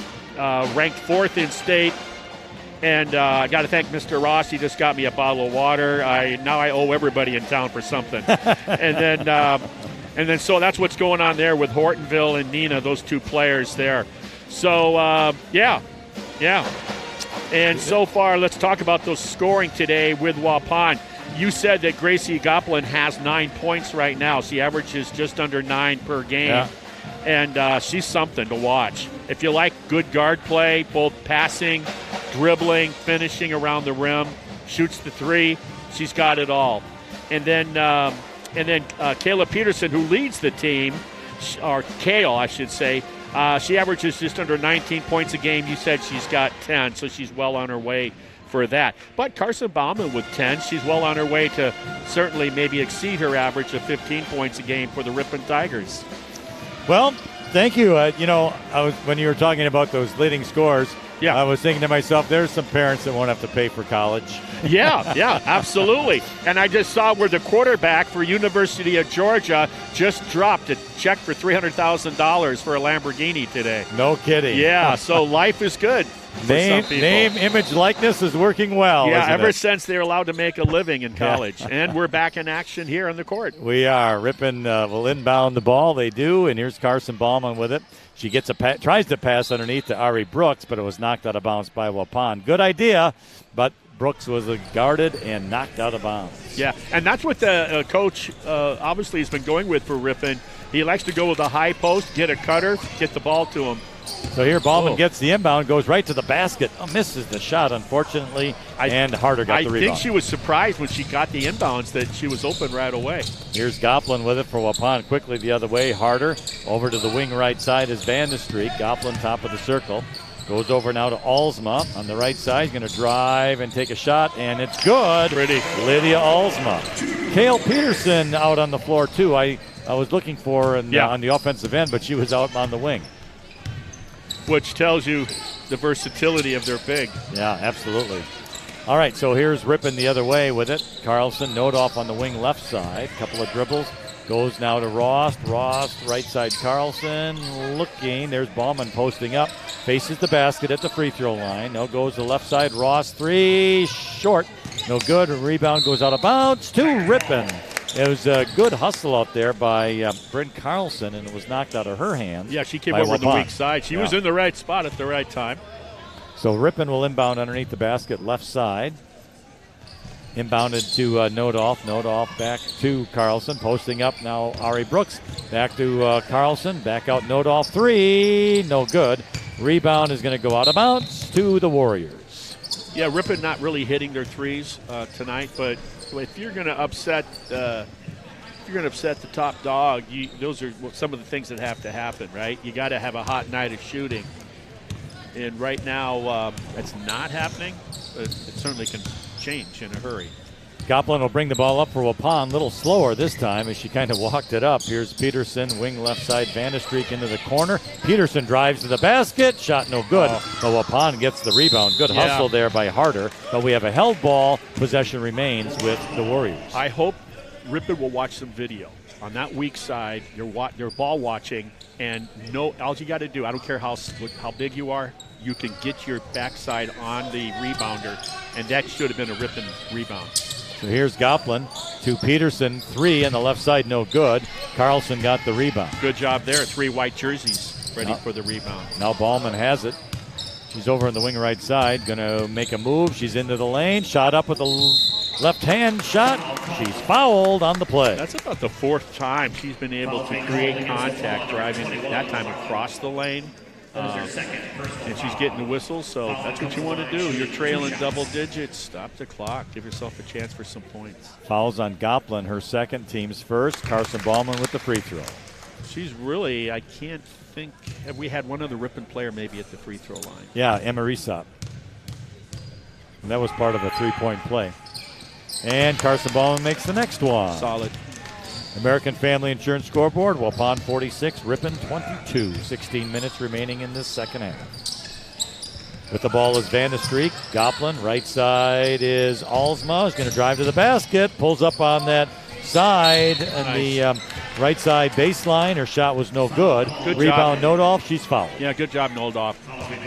[SPEAKER 2] ranked 4th in state. And I got to thank Mr. Ross. He just got me a bottle of water. Now I owe everybody in town for something. And then And then so that's what's going on there with Hortonville and Neenah, those two players there. So, yeah. And so far, let's talk about those scoring today with Waupun. You said that Gracie Goplin has 9 points right now. She averages just under 9 per game.
[SPEAKER 1] Yeah.
[SPEAKER 2] And she's something to watch. If you like good guard play, both passing, dribbling, finishing around the rim, shoots the three, she's got it all. And then Kayla Peterson, who leads the team, or Kale, I should say, she averages just under 19 points a game. You said she's got 10, so she's well on her way for that. But Carson Bauman with 10, she's well on her way to certainly maybe exceed her average of 15 points a game for the Ripon Tigers.
[SPEAKER 1] Well, thank you. When you were talking about those leading scores,
[SPEAKER 2] yeah,
[SPEAKER 1] I was thinking to myself, there's some parents that won't have to pay for college.
[SPEAKER 2] Yeah, absolutely. And I just saw where the quarterback for University of Georgia just dropped a check for $300,000 for a Lamborghini today.
[SPEAKER 1] No kidding.
[SPEAKER 2] Yeah, so life is good.
[SPEAKER 1] Name, image, likeness is working well.
[SPEAKER 2] Yeah,
[SPEAKER 1] isn't
[SPEAKER 2] ever
[SPEAKER 1] it?
[SPEAKER 2] since they're allowed to make a living in college. And we're back in action here on the court.
[SPEAKER 1] We are. Ripon will inbound the ball. They do, and here's Carson Bauman with it. She gets tries to pass underneath to Ari Brooks, but it was knocked out of bounds by Waupun. Good idea, but Brooks was guarded and knocked out of bounds.
[SPEAKER 2] Yeah, and that's what the coach obviously has been going with for Ripon. He likes to go with a high post, get a cutter, get the ball to him.
[SPEAKER 1] So here Bauman gets the inbound, goes right to the basket. Misses the shot, unfortunately, and Harder got the rebound.
[SPEAKER 2] I think she was surprised when she got the inbounds that she was open right away.
[SPEAKER 1] Here's Goplin with it for Waupun. Quickly the other way. Harder over to the wing right side is Vandestreek. Goplin top of the circle. Goes over now to Alsma on the right side. He's going to drive and take a shot, and it's good.
[SPEAKER 2] Pretty.
[SPEAKER 1] Lydia Alsma. Kale Peterson out on the floor, too. I was looking for on the offensive end, but she was out on the wing.
[SPEAKER 2] Which tells you the versatility of their big.
[SPEAKER 1] Yeah, absolutely. All right, so here's Ripon the other way with it. Carlson, Nodoff on the wing left side. Couple of dribbles. Goes now to Ross. Ross, right side Carlson. Looking. There's Bauman posting up. Faces the basket at the free throw line. Now goes to left side. Ross, three. Short. No good. Rebound goes out of bounds to Ripon. It was a good hustle out there by Bryn Carlson, and it was knocked out of her hands.
[SPEAKER 2] Yeah, she came over the weak side. She was in the right spot at the right time.
[SPEAKER 1] So Ripon will inbound underneath the basket, left side. Inbounded to Nodoff. Nodoff back to Carlson. Posting up now Ari Brooks. Back to Carlson. Back out Nodoff. Three. No good. Rebound is going to go out of bounds to the Warriors.
[SPEAKER 2] Yeah, Ripon not really hitting their threes tonight, but if you're going to upset the top dog, those are some of the things that have to happen, right? You got to have a hot night of shooting, and right now it's not happening. But it certainly can change in a hurry.
[SPEAKER 1] Goplin will bring the ball up for Waupun. A little slower this time as she kind of walked it up. Here's Peterson, wing left side, Vandestreek into the corner. Peterson drives to the basket. Shot no good. But Waupun gets the rebound. Good hustle there by Harder. But we have a held ball. Possession remains with the Warriors.
[SPEAKER 2] I hope Ripon will watch some video. On that weak side, you're ball watching, and all you got to do, I don't care how big you are, you can get your backside on the rebounder, and that should have been a Ripon rebound.
[SPEAKER 1] So here's Goplin to Peterson. Three on the left side, no good. Carlson got the rebound.
[SPEAKER 2] Good job there. 3 white jerseys ready for the rebound.
[SPEAKER 1] Now Bauman has it. She's over on the wing right side. Going to make a move. She's into the lane. Shot up with the left hand shot. She's fouled on the play.
[SPEAKER 2] That's about the 4th time she's been able to create contact driving, that time across the lane. And she's getting the whistle, so that's what you want to do. You're trailing double digits. Stop the clock. Give yourself a chance for some points.
[SPEAKER 1] Fouls on Goplin, her second, team's first. Carson Bauman with the free throw.
[SPEAKER 2] She's really, I can't think, have we had one other Ripon player maybe at the free throw line?
[SPEAKER 1] Yeah, Emma Resop. And that was part of a three-point play. And Carson Bauman makes the next one.
[SPEAKER 2] Solid.
[SPEAKER 1] American Family Insurance scoreboard, Waupun 46, Ripon 22. 16 minutes remaining in this second half. With the ball is Vandestreek. Goplin, right side is Alsma. He's going to drive to the basket. Pulls up on that side and the right side baseline. Her shot was no good.
[SPEAKER 2] Good
[SPEAKER 1] Rebound,
[SPEAKER 2] job.
[SPEAKER 1] Nodoff. She's fouled.
[SPEAKER 2] Yeah, good job, Nodoff.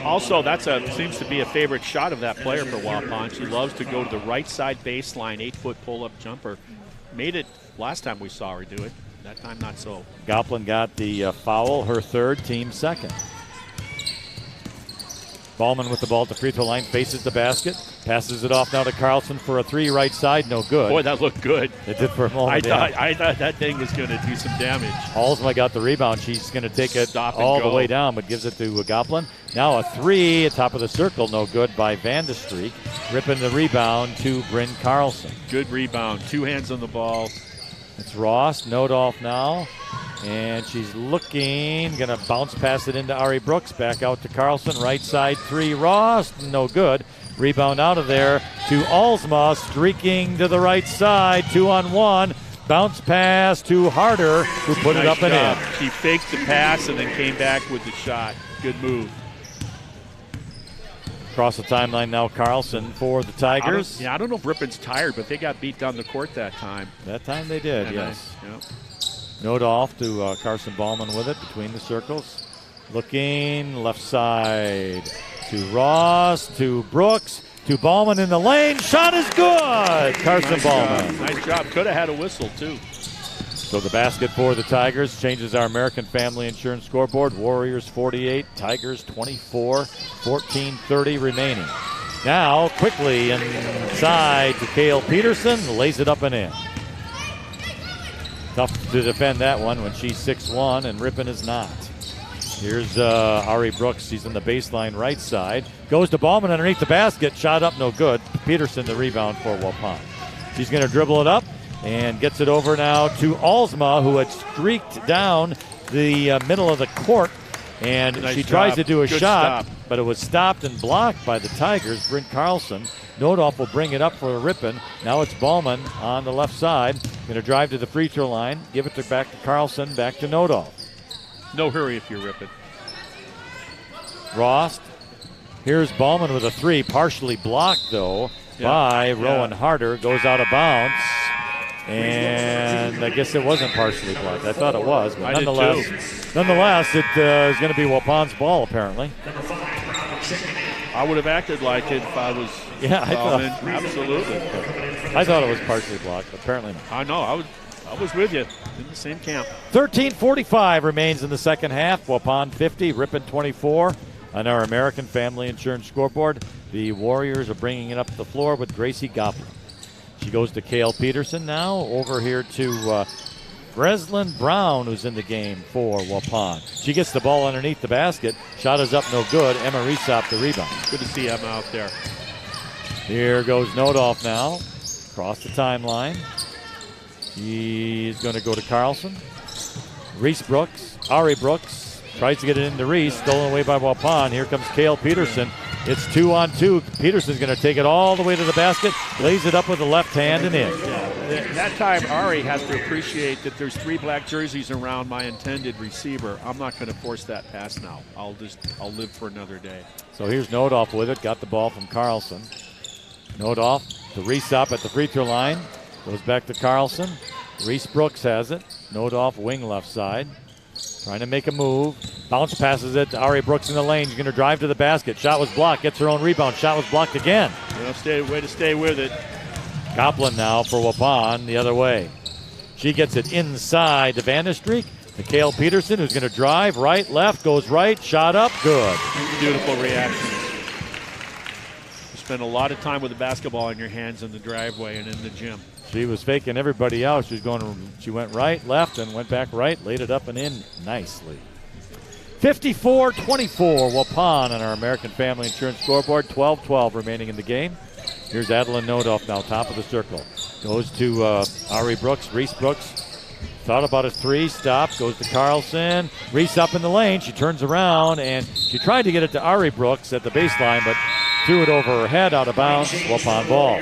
[SPEAKER 2] Also, seems to be a favorite shot of that player for Waupun. She loves to go to the right side baseline, 8-foot pull-up jumper. Made it last time we saw her do it. That time, not so.
[SPEAKER 1] Goplin got the foul, her third, team second. Ballman with the ball at the free throw line, faces the basket, passes it off now to Carlson for a three right side, no good.
[SPEAKER 2] Boy, that looked good.
[SPEAKER 1] It did for a moment.
[SPEAKER 2] I thought that thing was going to do some damage.
[SPEAKER 1] Halsma got the rebound. She's going to take it
[SPEAKER 2] Stop
[SPEAKER 1] all
[SPEAKER 2] and go.
[SPEAKER 1] the way down, but gives it to Goplin. Now a three at top of the circle, no good by Vandestreek. Ripping the rebound to Bryn Carlson.
[SPEAKER 2] Good rebound. 2 hands on the ball.
[SPEAKER 1] It's Ross, Nodoff now. And she's looking, going to bounce pass it into Ari Brooks. Back out to Carlson, right side three, Ross, no good. Rebound out of there to Alsma, streaking to the right side, 2-on-1. Bounce pass to Harder, who put it up and in.
[SPEAKER 2] She faked the pass and then came back with the shot. Good move.
[SPEAKER 1] Across the timeline now, Carlson for the Tigers.
[SPEAKER 2] I don't know if Ripon's tired, but they got beat down the court that time.
[SPEAKER 1] That time they did,
[SPEAKER 2] And
[SPEAKER 1] yes.
[SPEAKER 2] Yep.
[SPEAKER 1] Note off to Carson Ballman with it between the circles. Looking left side to Ross, to Brooks, to Ballman in the lane. Shot is good. Carson Ballman.
[SPEAKER 2] Nice job. Could have had a whistle, too.
[SPEAKER 1] So the basket for the Tigers changes our American Family Insurance scoreboard. Warriors 48, Tigers 24, 14:30 remaining. Now quickly inside to Cale Peterson, lays it up and in. Tough to defend that one when she's 6'1" and Ripon is not. Here's Ari Brooks. She's on the baseline right side. Goes to Ballman underneath the basket. Shot up, no good. Peterson the rebound for Waupun. She's going to dribble it up and gets it over now to Alsma, who had streaked down the middle of the court. And
[SPEAKER 2] Nice
[SPEAKER 1] she tries
[SPEAKER 2] job.
[SPEAKER 1] to do a
[SPEAKER 2] Good
[SPEAKER 1] shot,
[SPEAKER 2] stop.
[SPEAKER 1] but it was stopped and blocked by the Tigers. Bryn Carlson. Nodoff will bring it up for Ripon. Now it's Ballman on the left side. Going to drive to the free throw line. Give it back to Carlson. Back to Nodoff.
[SPEAKER 2] No hurry if you're Ripon.
[SPEAKER 1] Rost. Here's Ballman with a three. Partially blocked, though, by Rowan Harder. Goes out of bounds. And I guess it wasn't partially blocked. I thought it was, but nonetheless, it is going to be Waupun's ball, apparently.
[SPEAKER 2] I would have acted like it if I was Ballman. Absolutely.
[SPEAKER 1] I thought it was partially blocked, but apparently not.
[SPEAKER 2] I know. I was with you in the same camp.
[SPEAKER 1] 13:45 remains in the second half. Waupun 50, Ripon 24 on our American Family Insurance scoreboard. The Warriors are bringing it up the floor with Gracie Goplin. She goes to Cale Peterson now. Over here to Breslin Brown, who's in the game for Waupun. She gets the ball underneath the basket. Shot is up, no good. Emma Resop the rebound.
[SPEAKER 2] Good to see Emma out there.
[SPEAKER 1] Here goes Nodoff now. Across the timeline. He's going to go to Carlson. Ari Brooks tries to get it into Reese. Stolen away by Waupun. Here comes Cale Peterson. It's 2-on-2. Peterson's going to take it all the way to the basket. Lays it up with the left hand and in.
[SPEAKER 2] That time, Ari has to appreciate that there's 3 black jerseys around my intended receiver. I'm not going to force that pass now. I'll live for another day.
[SPEAKER 1] So here's Nodoff with it. Got the ball from Carlson. Nodoff to Resop at the free throw line. Goes back to Carlson. Reese Brooks has it. Nodoff wing left side. Trying to make a move. Bounce passes it to Ari Brooks in the lane. She's going to drive to the basket. Shot was blocked. Gets her own rebound. Shot was blocked again.
[SPEAKER 2] Way to stay with it.
[SPEAKER 1] Goplin now for Waupun the other way. She gets it inside to Vandestreek. To Cale Peterson, who's going to drive right, left, goes right. Shot up. Good.
[SPEAKER 2] Beautiful reaction. You spend a lot of time with the basketball in your hands in the driveway and in the gym.
[SPEAKER 1] She was faking everybody out. She went right, left, and went back right, laid it up and in nicely. 54-24, Waupun on our American Family Insurance scoreboard. 12-12 remaining in the game. Here's Adeline Nodoff now, top of the circle. Goes to Ari Brooks. Reese Brooks thought about a three, stopped, goes to Carlson. Reese up in the lane. She turns around, and she tried to get it to Ari Brooks at the baseline, but threw it over her head, out of bounds. Waupun ball.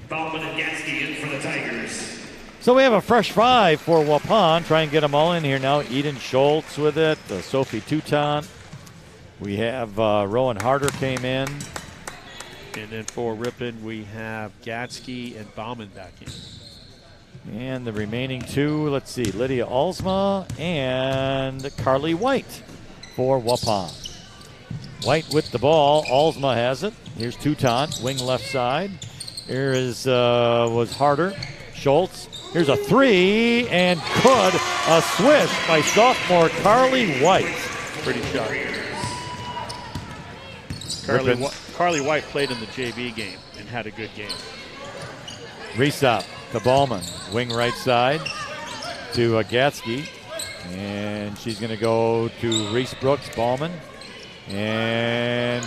[SPEAKER 4] Ballman and Gatsky in for the Tigers.
[SPEAKER 1] So we have a fresh 5 for Waupun. Try and get them all in here now. Eden Schultz with it. Sophie Toutant. We have Rowan Harder came in.
[SPEAKER 2] And then for Ripon, we have Gatsky and Bauman back in.
[SPEAKER 1] And the remaining 2, let's see, Lydia Alsma and Carly White for Waupun. White with the ball. Alsma has it. Here's Toutant, wing left side. Here was Harder. Schultz Here's a three, and good. A swish by sophomore Carly White.
[SPEAKER 2] Pretty shot. Carly White played in the JV game and had a good game.
[SPEAKER 1] Resop to Ballman. Wing right side to Gatsky. And she's going to go to Reese Brooks. Ballman. And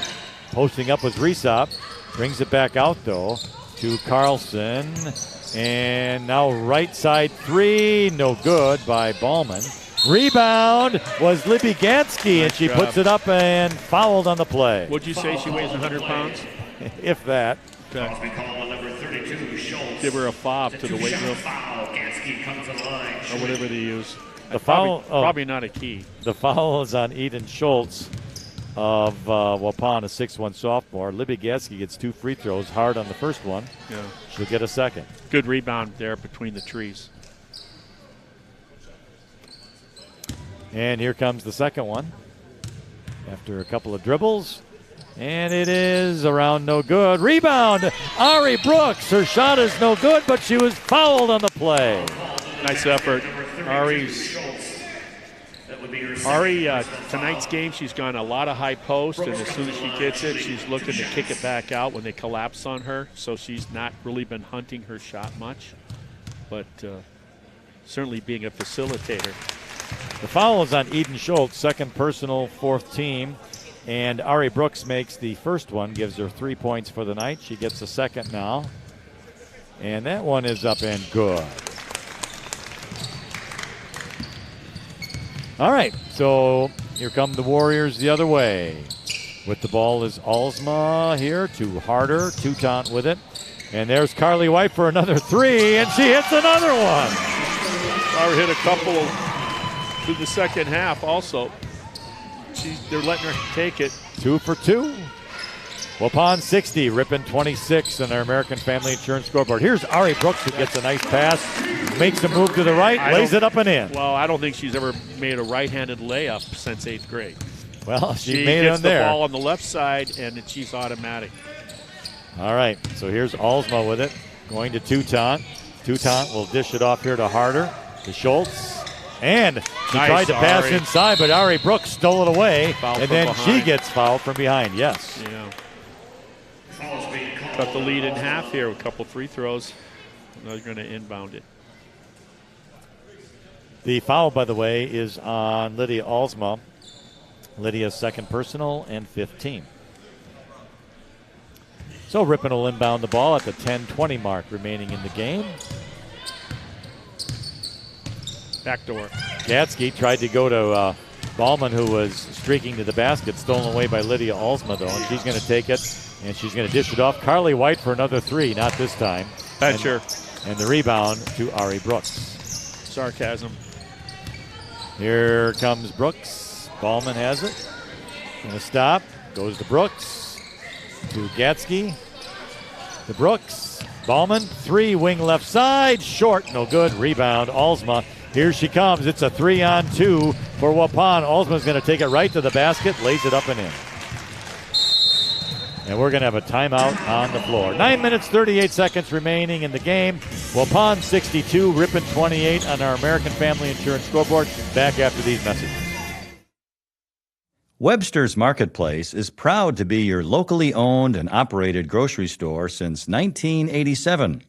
[SPEAKER 1] posting up with Resop. Brings it back out, though, to Carlson. And now right side three. No good by Ballman. Rebound was Libby Gansky, and she puts it up and fouled on the play.
[SPEAKER 2] Would you say she weighs 100 pounds?
[SPEAKER 1] If that.
[SPEAKER 2] Give her a fob to the weight room. Or whatever they use.
[SPEAKER 1] The foul,
[SPEAKER 2] probably not a key.
[SPEAKER 1] The foul is on Eden Schultz of Waupun, a 6'1 sophomore. Libby Gansky gets 2 free throws, hard on the first one.
[SPEAKER 2] Yeah.
[SPEAKER 1] She'll get a second.
[SPEAKER 2] Good rebound there between the trees.
[SPEAKER 1] And here comes the second one after a couple of dribbles. And it is around no good. Rebound, Ari Brooks. Her shot is no good, but she was fouled on the play.
[SPEAKER 2] Nice effort. Ari, tonight's game, she's gone a lot of high post, and as soon as she gets it, she's looking to kick it back out when they collapse on her. So she's not really been hunting her shot much, but certainly being a facilitator.
[SPEAKER 1] The foul is on Eden Schultz, second personal, fourth team. And Ari Brooks makes the first one, gives her 3 points for the night. She gets a second now. And that one is up and good. All right, so here come the Warriors the other way. With the ball is Alsma here to Harder, Toutant with it. And there's Carly White for another three, and she hits another one.
[SPEAKER 2] Harder hit a couple through the second half also. They're letting her take it.
[SPEAKER 1] 2 for 2. Waupun 60, Ripon 26 on our American Family Insurance scoreboard. Here's Ari Brooks, who gets a nice pass, makes a move to the right, lays it up and in.
[SPEAKER 2] Well, I don't think she's ever made a right-handed layup since 8th grade.
[SPEAKER 1] Well, she
[SPEAKER 2] gets
[SPEAKER 1] made it on there.
[SPEAKER 2] the ball on the left side, and she's automatic.
[SPEAKER 1] All right, so here's Alsma with it, going to Toutant. Toutant will dish it off here to Harder, to Schultz. And she tried to pass inside, but Ari Brooks stole it away. And then she gets fouled from behind, yes.
[SPEAKER 2] Yeah. Cut the lead in half here with a couple free throws. They're going to inbound it.
[SPEAKER 1] The foul, by the way, is on Lydia Alsma. Lydia's second personal and 15. So Ripon will inbound the ball at the 10-20 mark remaining in the game.
[SPEAKER 2] Backdoor.
[SPEAKER 1] Gatsky tried to go to Ballman, who was streaking to the basket, stolen away by Lydia Alsma, though, and she's going to take it, and she's going to dish it off. Carly White for another three, not this time.
[SPEAKER 2] Betcher.
[SPEAKER 1] And the rebound to Ari Brooks.
[SPEAKER 2] Sarcasm.
[SPEAKER 1] Here comes Brooks. Ballman has it. Going to stop. Goes to Brooks. To Gatsky. To Brooks. Ballman, three, wing left side. Short, no good. Rebound, Alsma. Here she comes. It's a 3-on-2 for Waupun. Alsma's going to take it right to the basket, lays it up and in. And we're going to have a timeout on the floor. 9 minutes, 38 seconds remaining in the game. Waupun 62, Ripon 28 on our American Family Insurance scoreboard. Back after these messages.
[SPEAKER 3] Webster's Marketplace is proud to be your locally owned and operated grocery store since 1987,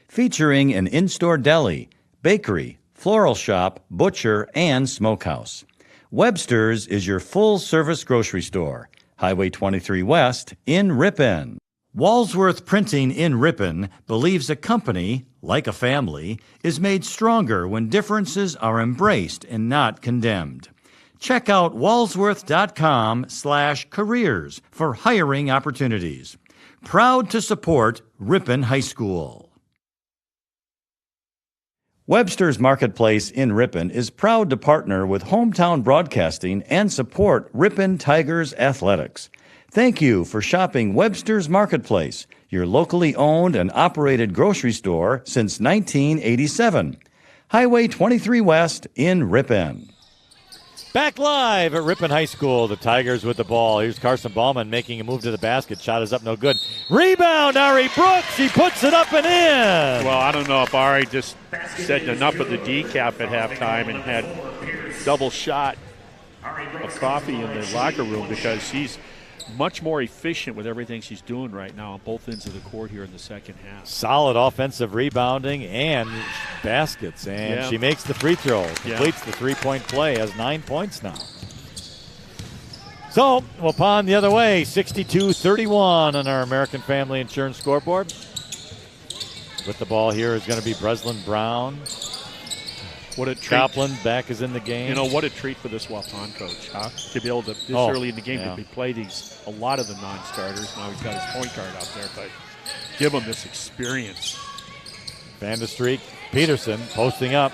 [SPEAKER 3] featuring an in-store deli, bakery, floral shop, butcher, and smokehouse. Webster's is your full-service grocery store. Highway 23 West in Ripon. Walsworth Printing in Ripon believes a company, like a family, is made stronger when differences are embraced and not condemned. Check out walsworth.com/careers for hiring opportunities. Proud to support Ripon High School. Webster's Marketplace in Ripon is proud to partner with Hometown Broadcasting and support Ripon Tigers athletics. Thank you for shopping Webster's Marketplace, your locally owned and operated grocery store since 1987. Highway 23 West in Ripon.
[SPEAKER 1] Back live at Ripon High School. The Tigers with the ball. Here's Carson Ballman making a move to the basket. Shot is up, no good. Rebound, Ari Brooks. She puts it up and in.
[SPEAKER 2] Well, I don't know if Ari just said enough of the decaf at halftime and had double shot of coffee in the locker room, because she's much more efficient with everything she's doing right now on both ends of the court here in the second half.
[SPEAKER 1] Solid offensive rebounding and baskets, and she makes the free throw, completes the three-point play, has 9 points now. So, Waupun the other way, 62-31 on our American Family Insurance scoreboard. With the ball here is going to be Breslin Brown.
[SPEAKER 2] What a treat.
[SPEAKER 1] Copland back is in the game.
[SPEAKER 2] You know, what a treat for this Waupun coach, huh? To be able to, this early in the game, to play a lot of the non-starters. Now he's got his point guard out there, but give him this experience.
[SPEAKER 1] Van de Streek, Peterson posting up.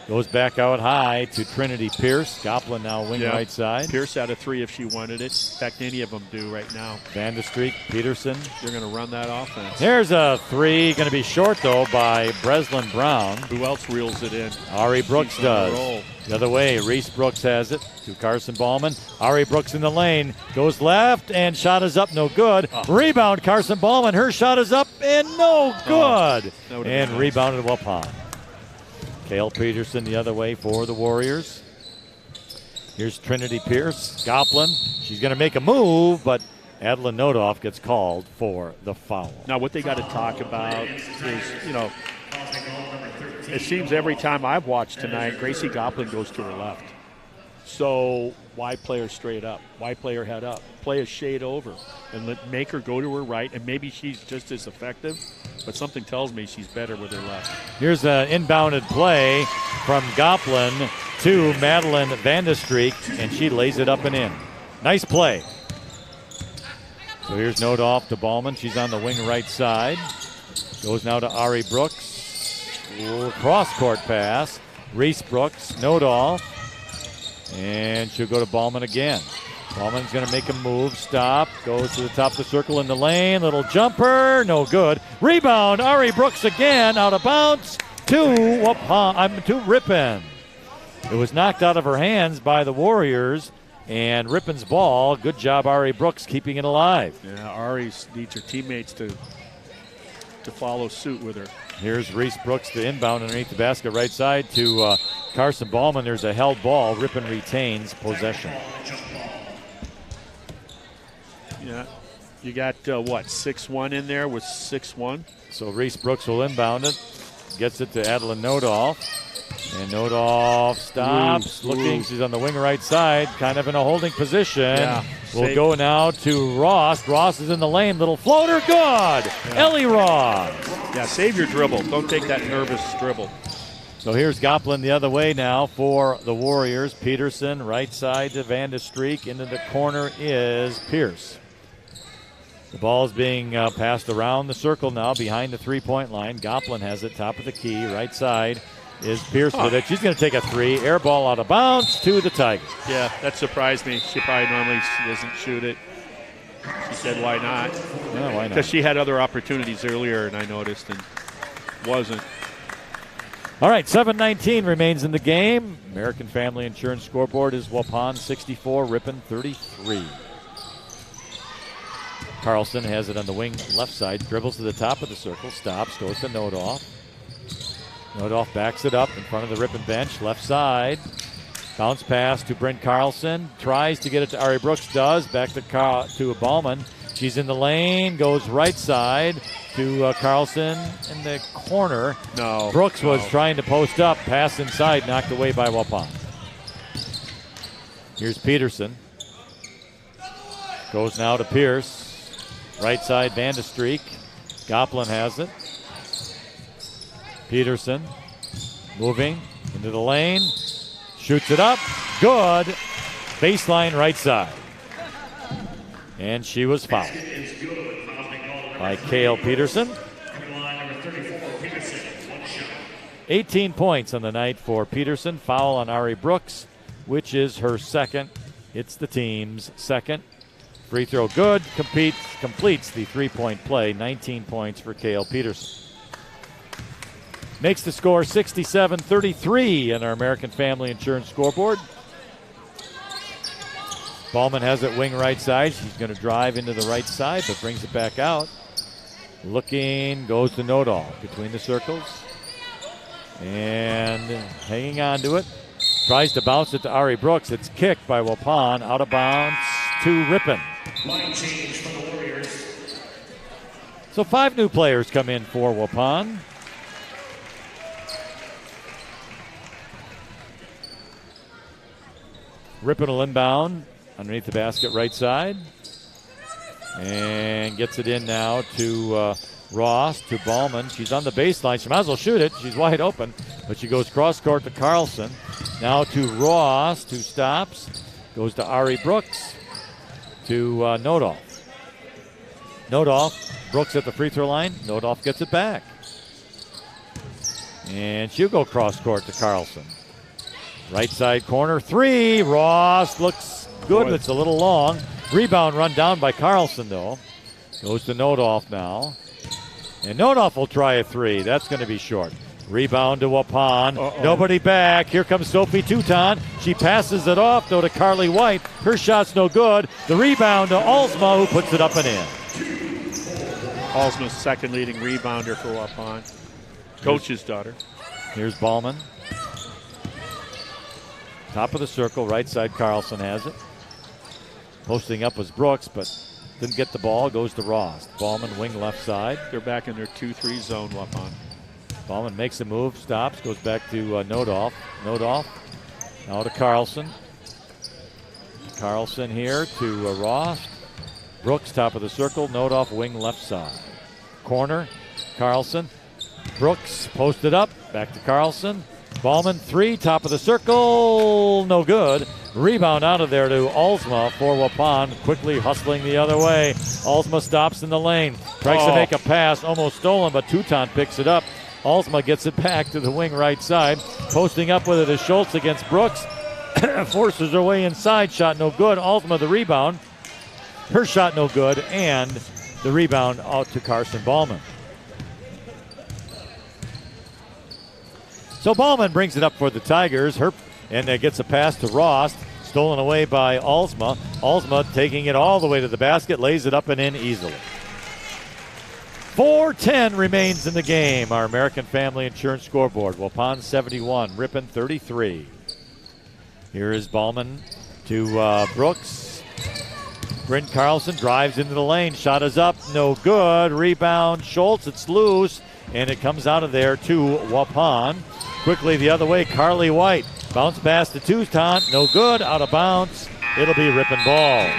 [SPEAKER 1] Goes back out high to Trinity Pierce. Goplin now wing right side.
[SPEAKER 2] Pierce had a three if she wanted it. In fact, any of them do right now.
[SPEAKER 1] Van de Streek, Peterson.
[SPEAKER 2] They're going to run that offense.
[SPEAKER 1] There's a three. Going to be short, though, by Breslin Brown.
[SPEAKER 2] Who else reels it in?
[SPEAKER 1] Ari Brooks does. The other way, Reese Brooks has it to Carson Ballman. Ari Brooks in the lane. Goes left, and shot is up, no good. Rebound, Carson Ballman. Her shot is up, and no good. And rebounded Waupun. Cale Peterson the other way for the Warriors. Here's Trinity Pierce. Goplin. She's going to make a move, but Adeline Nodoff gets called for the foul.
[SPEAKER 2] Now, what they got to talk about is, you know, it seems every time I've watched tonight, Gracie Goplin goes to her left. So why play her straight up? Why play her head up? Play a shade over and make her go to her right, and maybe she's just as effective, but something tells me she's better with her left.
[SPEAKER 1] Here's an inbounded play from Goplin to Madeline Van de Streek, and she lays it up and in. Nice play. So here's Nodoff to Ballman. She's on the wing right side. Goes now to Ari Brooks. Cross-court pass. Reese Brooks, Nodoff. And she'll go to Ballman again. Ballman's going to make a move. Stop. Goes to the top of the circle in the lane. Little jumper. No good. Rebound. Ari Brooks again. Out of bounds to Ripon. It was knocked out of her hands by the Warriors. And Ripon's ball. Good job, Ari Brooks, keeping it alive.
[SPEAKER 2] Yeah, Ari needs her teammates to follow suit with her.
[SPEAKER 1] Here's Reese Brooks, the inbound underneath the basket, right side to Carson Ballman. There's a held ball. Ripon retains possession.
[SPEAKER 2] Yeah, you got 6-1 in there with 6-1.
[SPEAKER 1] So Reese Brooks will inbound it. Gets it to Adeline Nodoff. And Nodoff stops looking. She's on the wing right side, kind of in a holding position.
[SPEAKER 2] Yeah,
[SPEAKER 1] we'll go now to Ross. Ross is in the lane. Little floater. Good. Yeah. Ellie Ross.
[SPEAKER 2] Yeah, save your dribble. Don't take that nervous dribble.
[SPEAKER 1] So here's Goplin the other way now for the Warriors. Peterson right side to Van de Streek. Into the corner is Pierce. The ball is being passed around the circle now behind the three-point line. Goplin has it top of the key. Right side is Pierce with it. She's going to take a three. Air ball out of bounds to the Tigers.
[SPEAKER 2] Yeah, that surprised me. She probably normally doesn't shoot it. She said, why not?
[SPEAKER 1] Yeah, why not?
[SPEAKER 2] Because she had other opportunities earlier, and I noticed, and wasn't.
[SPEAKER 1] All right, 7:19 remains in the game. American Family Insurance scoreboard is Waupun 64, Ripon 33. Carlson has it on the wing left side, dribbles to the top of the circle, stops, goes to Nodoff. Nodoff backs it up in front of the Ripon bench, left side. Bounce pass to Brent Carlson. Tries to get it to Ari Brooks, does. Back to Ballman. She's in the lane, goes right side to Carlson in the corner. Brooks was trying to post up, pass inside, knocked away by Waupun. Here's Peterson. Goes now to Pierce. Right side, Van de Streek. Goplin has it. Peterson moving into the lane. Shoots it up. Good. Baseline right side. And she was fouled by Cale Peterson. 18 points on the night for Peterson. Foul on Ari Brooks, which is her second. It's the team's second. Free throw good. Completes the three-point play. 19 points for Cale Peterson. Makes the score 67-33 on our American Family Insurance scoreboard. Ballman has it wing right side. She's going to drive into the right side, but brings it back out. Looking, goes to Nodal between the circles. And hanging on to it. Tries to bounce it to Ari Brooks. It's kicked by Waupun, out of bounds to Ripon.
[SPEAKER 4] Line change for the Warriors.
[SPEAKER 1] So 5 new players come in for Waupun. Ripon will inbound underneath the basket right side. And gets it in now to Ross, to Ballman. She's on the baseline. She might as well shoot it. She's wide open. But she goes cross court to Carlson. Now to Ross, 2 stops. Goes to Ari Brooks. To Nodolf. Nodolf, Brooks at the free throw line. Nodolf gets it back. And she'll go cross court to Carlson. Right side corner, 3. Ross looks good. It's a little long. Rebound run down by Carlson, though. Goes to Nodolf now. And Nodolf will try a 3. That's going to be short. Rebound to Waupun. Nobody back. Here comes Sophie Touton. She passes it off, though, to Carly White. Her shot's no good. The rebound to Alsma, who puts it up and in.
[SPEAKER 2] Alsma's second leading rebounder for Waupun. Coach's daughter.
[SPEAKER 1] Here's Ballman. Top of the circle, right side, Carlson has it. Posting up was Brooks, but didn't get the ball. Goes to Ross. Ballman, wing left side.
[SPEAKER 2] They're back in their 2-3 zone, Waupun.
[SPEAKER 1] Ballman makes a move, stops, goes back to Nodolf. Nodolf now to Carlson. Carlson here to Ross. Brooks, top of the circle. Nodolf, wing left side. Corner, Carlson. Brooks posted up, back to Carlson. Ballman, 3, top of the circle, no good. Rebound out of there to Alsma for Waupun, quickly hustling the other way. Alsma stops in the lane, tries to make a pass, almost stolen, but Touton picks it up. Alsma gets it back to the wing right side. Posting up with it is Schultz against Brooks. Forces her way inside, shot no good. Alsma the rebound. Her shot no good, and the rebound out to Carson Ballman. So Ballman brings it up for the Tigers. And gets a pass to Ross. Stolen away by Alsma. Alsma taking it all the way to the basket. Lays it up and in easily. 4:10 remains in the game. Our American Family Insurance scoreboard. Waupun 71, Ripon 33. Here is Ballman to Brooks. Bryn Carlson drives into the lane. Shot is up. No good. Rebound. Schultz. It's loose. And it comes out of there to Waupun. Quickly the other way. Carly White. Bounce pass to Touton. No good. Out of bounds. It'll be Ripon ball.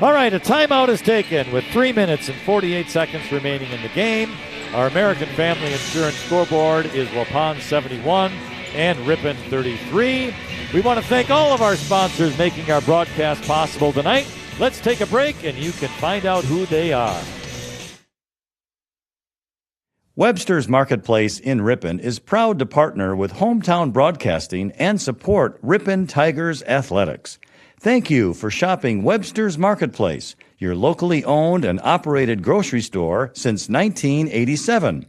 [SPEAKER 1] All right, a timeout is taken with 3 minutes and 48 seconds remaining in the game. Our American Family Insurance scoreboard is Waupun 71 and Ripon 33. We want to thank all of our sponsors making our broadcast possible tonight. Let's take a break and you can find out who they are.
[SPEAKER 3] Webster's Marketplace in Ripon is proud to partner with Hometown Broadcasting and support Ripon Tigers athletics. Thank you for shopping Webster's Marketplace, your locally owned and operated grocery store since 1987.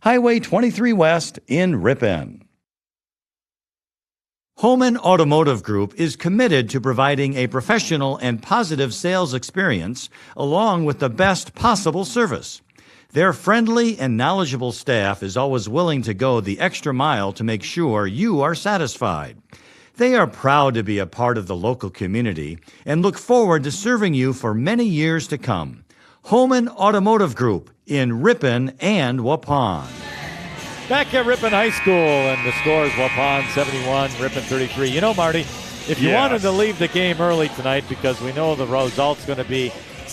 [SPEAKER 3] Highway 23 West in Ripon. Holman Automotive Group is committed to providing a professional and positive sales experience along with the best possible service. Their friendly and knowledgeable staff is always willing to go the extra mile to make sure you are satisfied. They are proud to be a part of the local community and look forward to serving you for many years to come. Holman Automotive Group in Ripon and Waupun.
[SPEAKER 1] Back at Ripon High School, and the score is Waupun 71, Ripon 33. You know, Marty, if you wanted to leave the game early tonight, because we know the result's going to be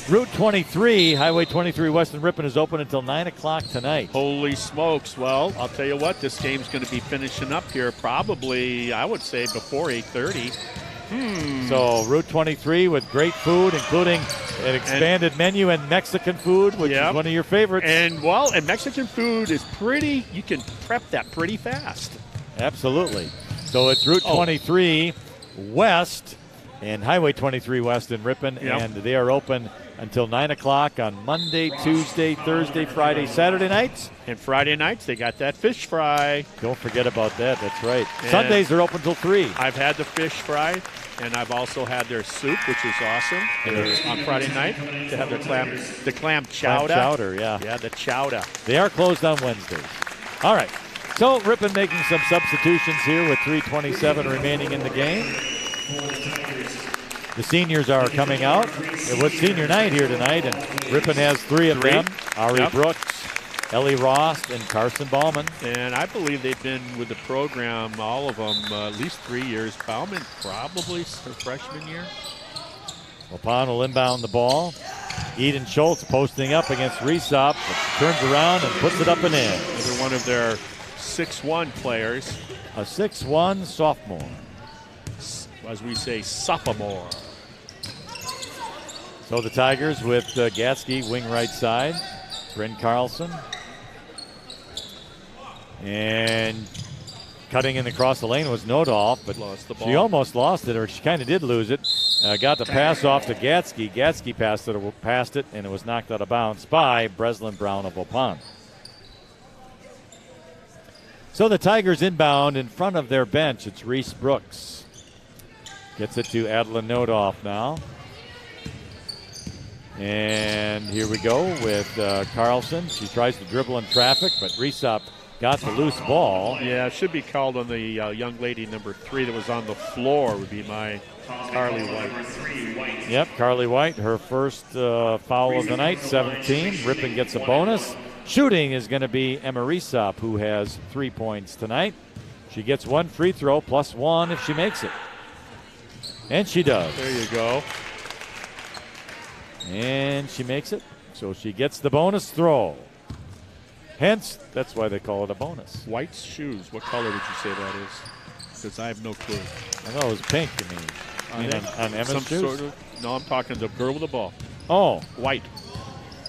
[SPEAKER 1] Route 23, Highway 23 West in Ripon is open until 9 o'clock tonight.
[SPEAKER 2] Holy smokes. Well, I'll tell you what, this game's going to be finishing up here probably, I would say, before 8:30.
[SPEAKER 1] So Route 23 with great food, including an expanded menu and Mexican food, which is one of your favorites.
[SPEAKER 2] And Mexican food is pretty, you can prep that pretty fast.
[SPEAKER 1] Absolutely. So it's Route 23 West and Highway 23 West in Ripon, and they are open until 9 o'clock on Monday, Tuesday, Thursday, Friday, Saturday nights.
[SPEAKER 2] And Friday nights, they got that fish fry.
[SPEAKER 1] Don't forget about that. That's right.
[SPEAKER 2] And
[SPEAKER 1] Sundays are open till 3.
[SPEAKER 2] I've had the fish fry, and I've also had their soup, which is awesome. On Friday night, they have their clam chowder.
[SPEAKER 1] Clam chowder, yeah.
[SPEAKER 2] Yeah, the chowder.
[SPEAKER 1] They are closed on Wednesdays. All right. So Ripon making some substitutions here with 3:27 remaining in the game. The seniors are coming out. It was senior night here tonight, and Ripon has 3 of them. Ari Brooks, Ellie Rost, and Carson Ballman.
[SPEAKER 2] And I believe they've been with the program, all of them, at least 3 years. Bauman probably her freshman year.
[SPEAKER 1] Waupun will inbound the ball. Eden Schultz posting up against Resop, turns around and puts it up and in.
[SPEAKER 2] Another one of their 6'1 players.
[SPEAKER 1] A 6'1 sophomore.
[SPEAKER 2] As we say, sophomore.
[SPEAKER 1] So the Tigers with Gatsky, wing right side. Bryn Carlson. And cutting in across the lane was Nodolf, but
[SPEAKER 2] lost the ball.
[SPEAKER 1] She almost lost it, or she kind of did lose it. Got the pass off to Gatsky. Gatsky passed it, and it was knocked out of bounds by Breslin Brown of Waupun. So the Tigers inbound in front of their bench. It's Reese Brooks. Gets it to Adeline Nodolf now. And here we go with Carlson. She tries to dribble in traffic, but Resop got the loose ball.
[SPEAKER 2] Yeah, it should be called on the young lady number 3 that was on the floor, would be my Carly White.
[SPEAKER 1] Yep, Carly White, her first foul of the night, 17. Ripon gets a bonus. Shooting is going to be Emma Resop, who has 3 points tonight. She gets 1 free throw plus 1 if she makes it. And she does.
[SPEAKER 2] There you go.
[SPEAKER 1] And she makes it. So she gets the bonus throw. Hence, that's why they call it a bonus.
[SPEAKER 2] White's shoes. What color would you say that is? Because I have no clue.
[SPEAKER 1] I thought it was pink, you mean. On Emma's
[SPEAKER 2] some
[SPEAKER 1] shoes?
[SPEAKER 2] sort of, no, I'm talking the girl with the ball.
[SPEAKER 1] Oh.
[SPEAKER 2] White.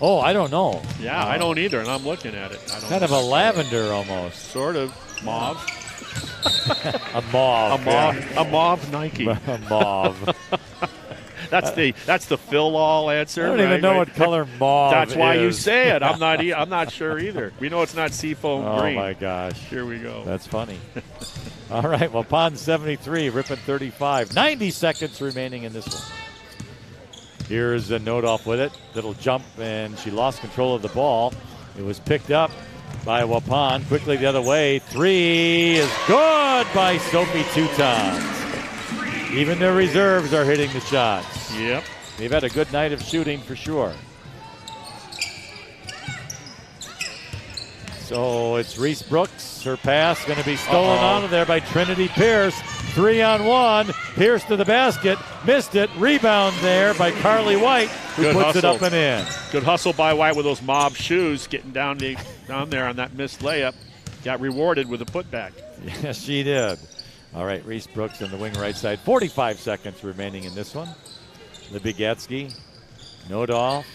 [SPEAKER 1] Oh, I don't know.
[SPEAKER 2] Yeah, I don't either, and I'm looking at it. I don't
[SPEAKER 1] kind
[SPEAKER 2] know.
[SPEAKER 1] of a lavender almost.
[SPEAKER 2] Sort of. Mauve.
[SPEAKER 1] A mauve.
[SPEAKER 2] A mauve Nike.
[SPEAKER 1] A mauve.
[SPEAKER 2] That's the fill-all answer.
[SPEAKER 1] I don't even know what color mauve
[SPEAKER 2] That's why
[SPEAKER 1] is.
[SPEAKER 2] you say it. I'm not sure either. We know it's not seafoam green.
[SPEAKER 1] Oh my gosh.
[SPEAKER 2] Here we go.
[SPEAKER 1] That's funny. All right, Waupun 73, Ripon 35. 90 seconds remaining in this one. Here's a Nodolf with it. Little jump, and she lost control of the ball. It was picked up by Waupun. Quickly the other way. 3 is good by Sophie Teutons. Even their reserves are hitting the shots.
[SPEAKER 2] Yep.
[SPEAKER 1] They've had a good night of shooting for sure. So it's Reese Brooks. Her pass going to be stolen out of there by Trinity Pierce. 3-on-1. Pierce to the basket. Missed it. Rebound there by Carly White, who
[SPEAKER 2] Good
[SPEAKER 1] puts it
[SPEAKER 2] hustle.
[SPEAKER 1] up and in.
[SPEAKER 2] Good hustle by White with those mob shoes, getting down there on that missed layup. Got rewarded with a putback.
[SPEAKER 1] Yes, she did. All right, Reese Brooks on the wing right side. 45 seconds remaining in this one. Libby Gatsky. Nodolf.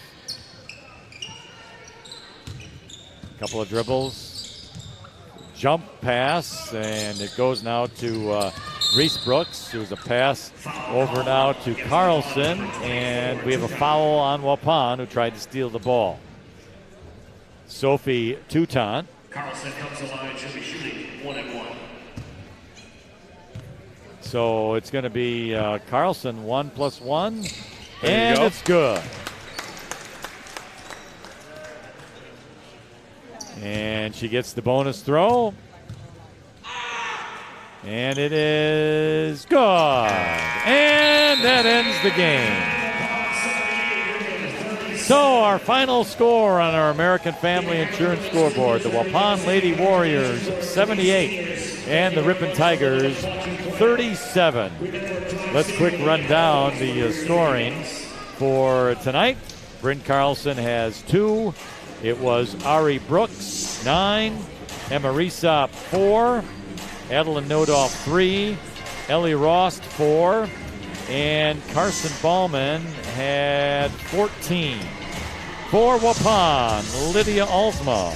[SPEAKER 1] Couple of dribbles. Jump pass, and it goes now to Reese Brooks. It was a pass over now to Carlson, and we have a foul on Waupun, who tried to steal the ball. Sophie Teuton.
[SPEAKER 4] Carlson comes to line, she'll be shooting 1-1.
[SPEAKER 1] So it's going to be Carlson 1+1,
[SPEAKER 2] There you go.
[SPEAKER 1] it's good. And she gets the bonus throw. And it is good. And that ends the game. So our final score on our American Family Insurance scoreboard, the Waupun Lady Warriors 78 and the Ripon Tigers 37. Let's quick run down the scoring for tonight. Bryn Carlson has 2. It was Ari Brooks, 9. Emma Resop, 4. Adeline Nodolf, 3. Ellie Rost, 4. And Carson Ballman had 14. For Waupun, Lydia Alsma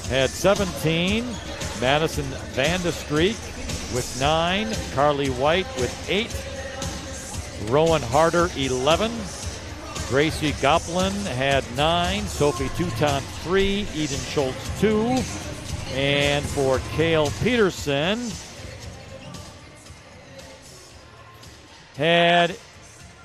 [SPEAKER 1] had 17. Madison Vandestreek with 9. Carly White with 8. Rowan Harder, 11. Gracie Goplin had 9. Sophie Touton, 3. Eden Schultz, 2. And for Kale Peterson, had,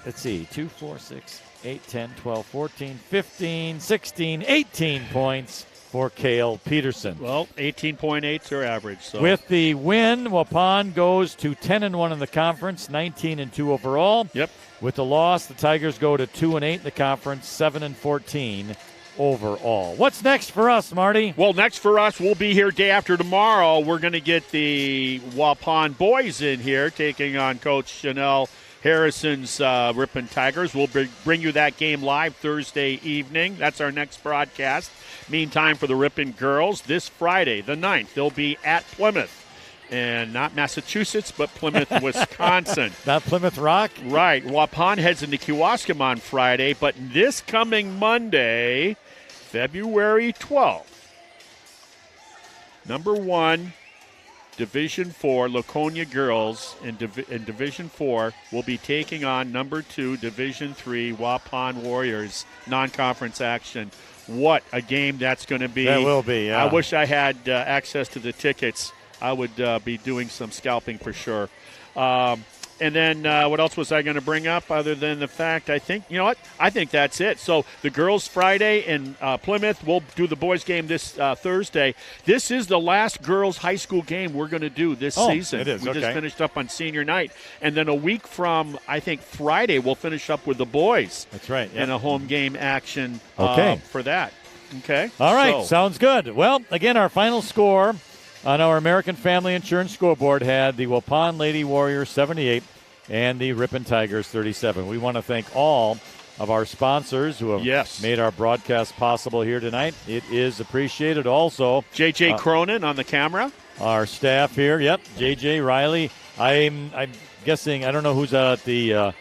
[SPEAKER 1] 2, 4, 6, 8, 10, 12, 14, 15, 16, 18 points for Kale Peterson.
[SPEAKER 2] Well, 18.8 their average. So.
[SPEAKER 1] With the win, Waupun goes to 10-1 in the conference, 19-2 overall.
[SPEAKER 2] Yep.
[SPEAKER 1] With the loss, the Tigers go to 2-8 in the conference, 7-14 overall. What's next for us, Marty?
[SPEAKER 2] Well, next for us, we'll be here day after tomorrow. We're going to get the Waupun boys in here, taking on Coach Chanel Harrison's Ripon Tigers. We'll bring you that game live Thursday evening. That's our next broadcast. Meantime, for the Ripon girls, this Friday, the 9th, they'll be at Plymouth. And not Massachusetts, but Plymouth, Wisconsin.
[SPEAKER 1] Not Plymouth Rock?
[SPEAKER 2] Right. Waupun heads into Kewaskum on Friday, but this coming Monday, February 12th, number 1, Division 4, Laconia girls in Division 4 will be taking on number 2, Division 3, Waupun Warriors, non-conference action. What a game that's going to be.
[SPEAKER 1] That will be, yeah.
[SPEAKER 2] I wish I had access to the tickets. I would be doing some scalping for sure. And then what else was I going to bring up other than the fact I think that's it. So the girls Friday in Plymouth. We'll do the boys game this Thursday. This is the last girls high school game we're going to do this season.
[SPEAKER 1] It is.
[SPEAKER 2] We
[SPEAKER 1] okay.
[SPEAKER 2] just finished up on senior night. And then a week from, I think, Friday, we'll finish up with the boys.
[SPEAKER 1] That's right. Yep.
[SPEAKER 2] In a home game action for that. Okay.
[SPEAKER 1] All right. Sounds good. Well, again, our final score on our American Family Insurance scoreboard had the Waupun Lady Warriors 78 and the Ripon Tigers 37. We want to thank all of our sponsors who have made our broadcast possible here tonight. It is appreciated. Also,
[SPEAKER 2] J.J. Cronin on the camera.
[SPEAKER 1] Our staff here, J.J. Riley. I'm guessing, I don't know who's out at the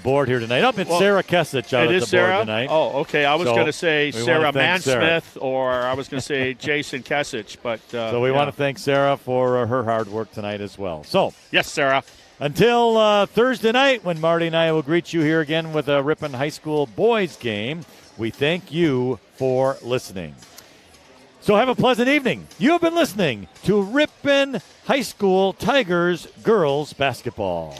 [SPEAKER 1] board here tonight. It's Sarah Kesich out at the board tonight.
[SPEAKER 2] Oh, okay. I was going to say Sarah Mansmith,
[SPEAKER 1] Sarah.
[SPEAKER 2] Or I was going to say Jason Kesich. But
[SPEAKER 1] so we want to thank Sarah for her hard work tonight as well. So
[SPEAKER 2] yes, Sarah.
[SPEAKER 1] Until Thursday night, when Marty and I will greet you here again with a Ripon High School boys game, we thank you for listening. So have a pleasant evening. You have been listening to Ripon High School Tigers girls basketball.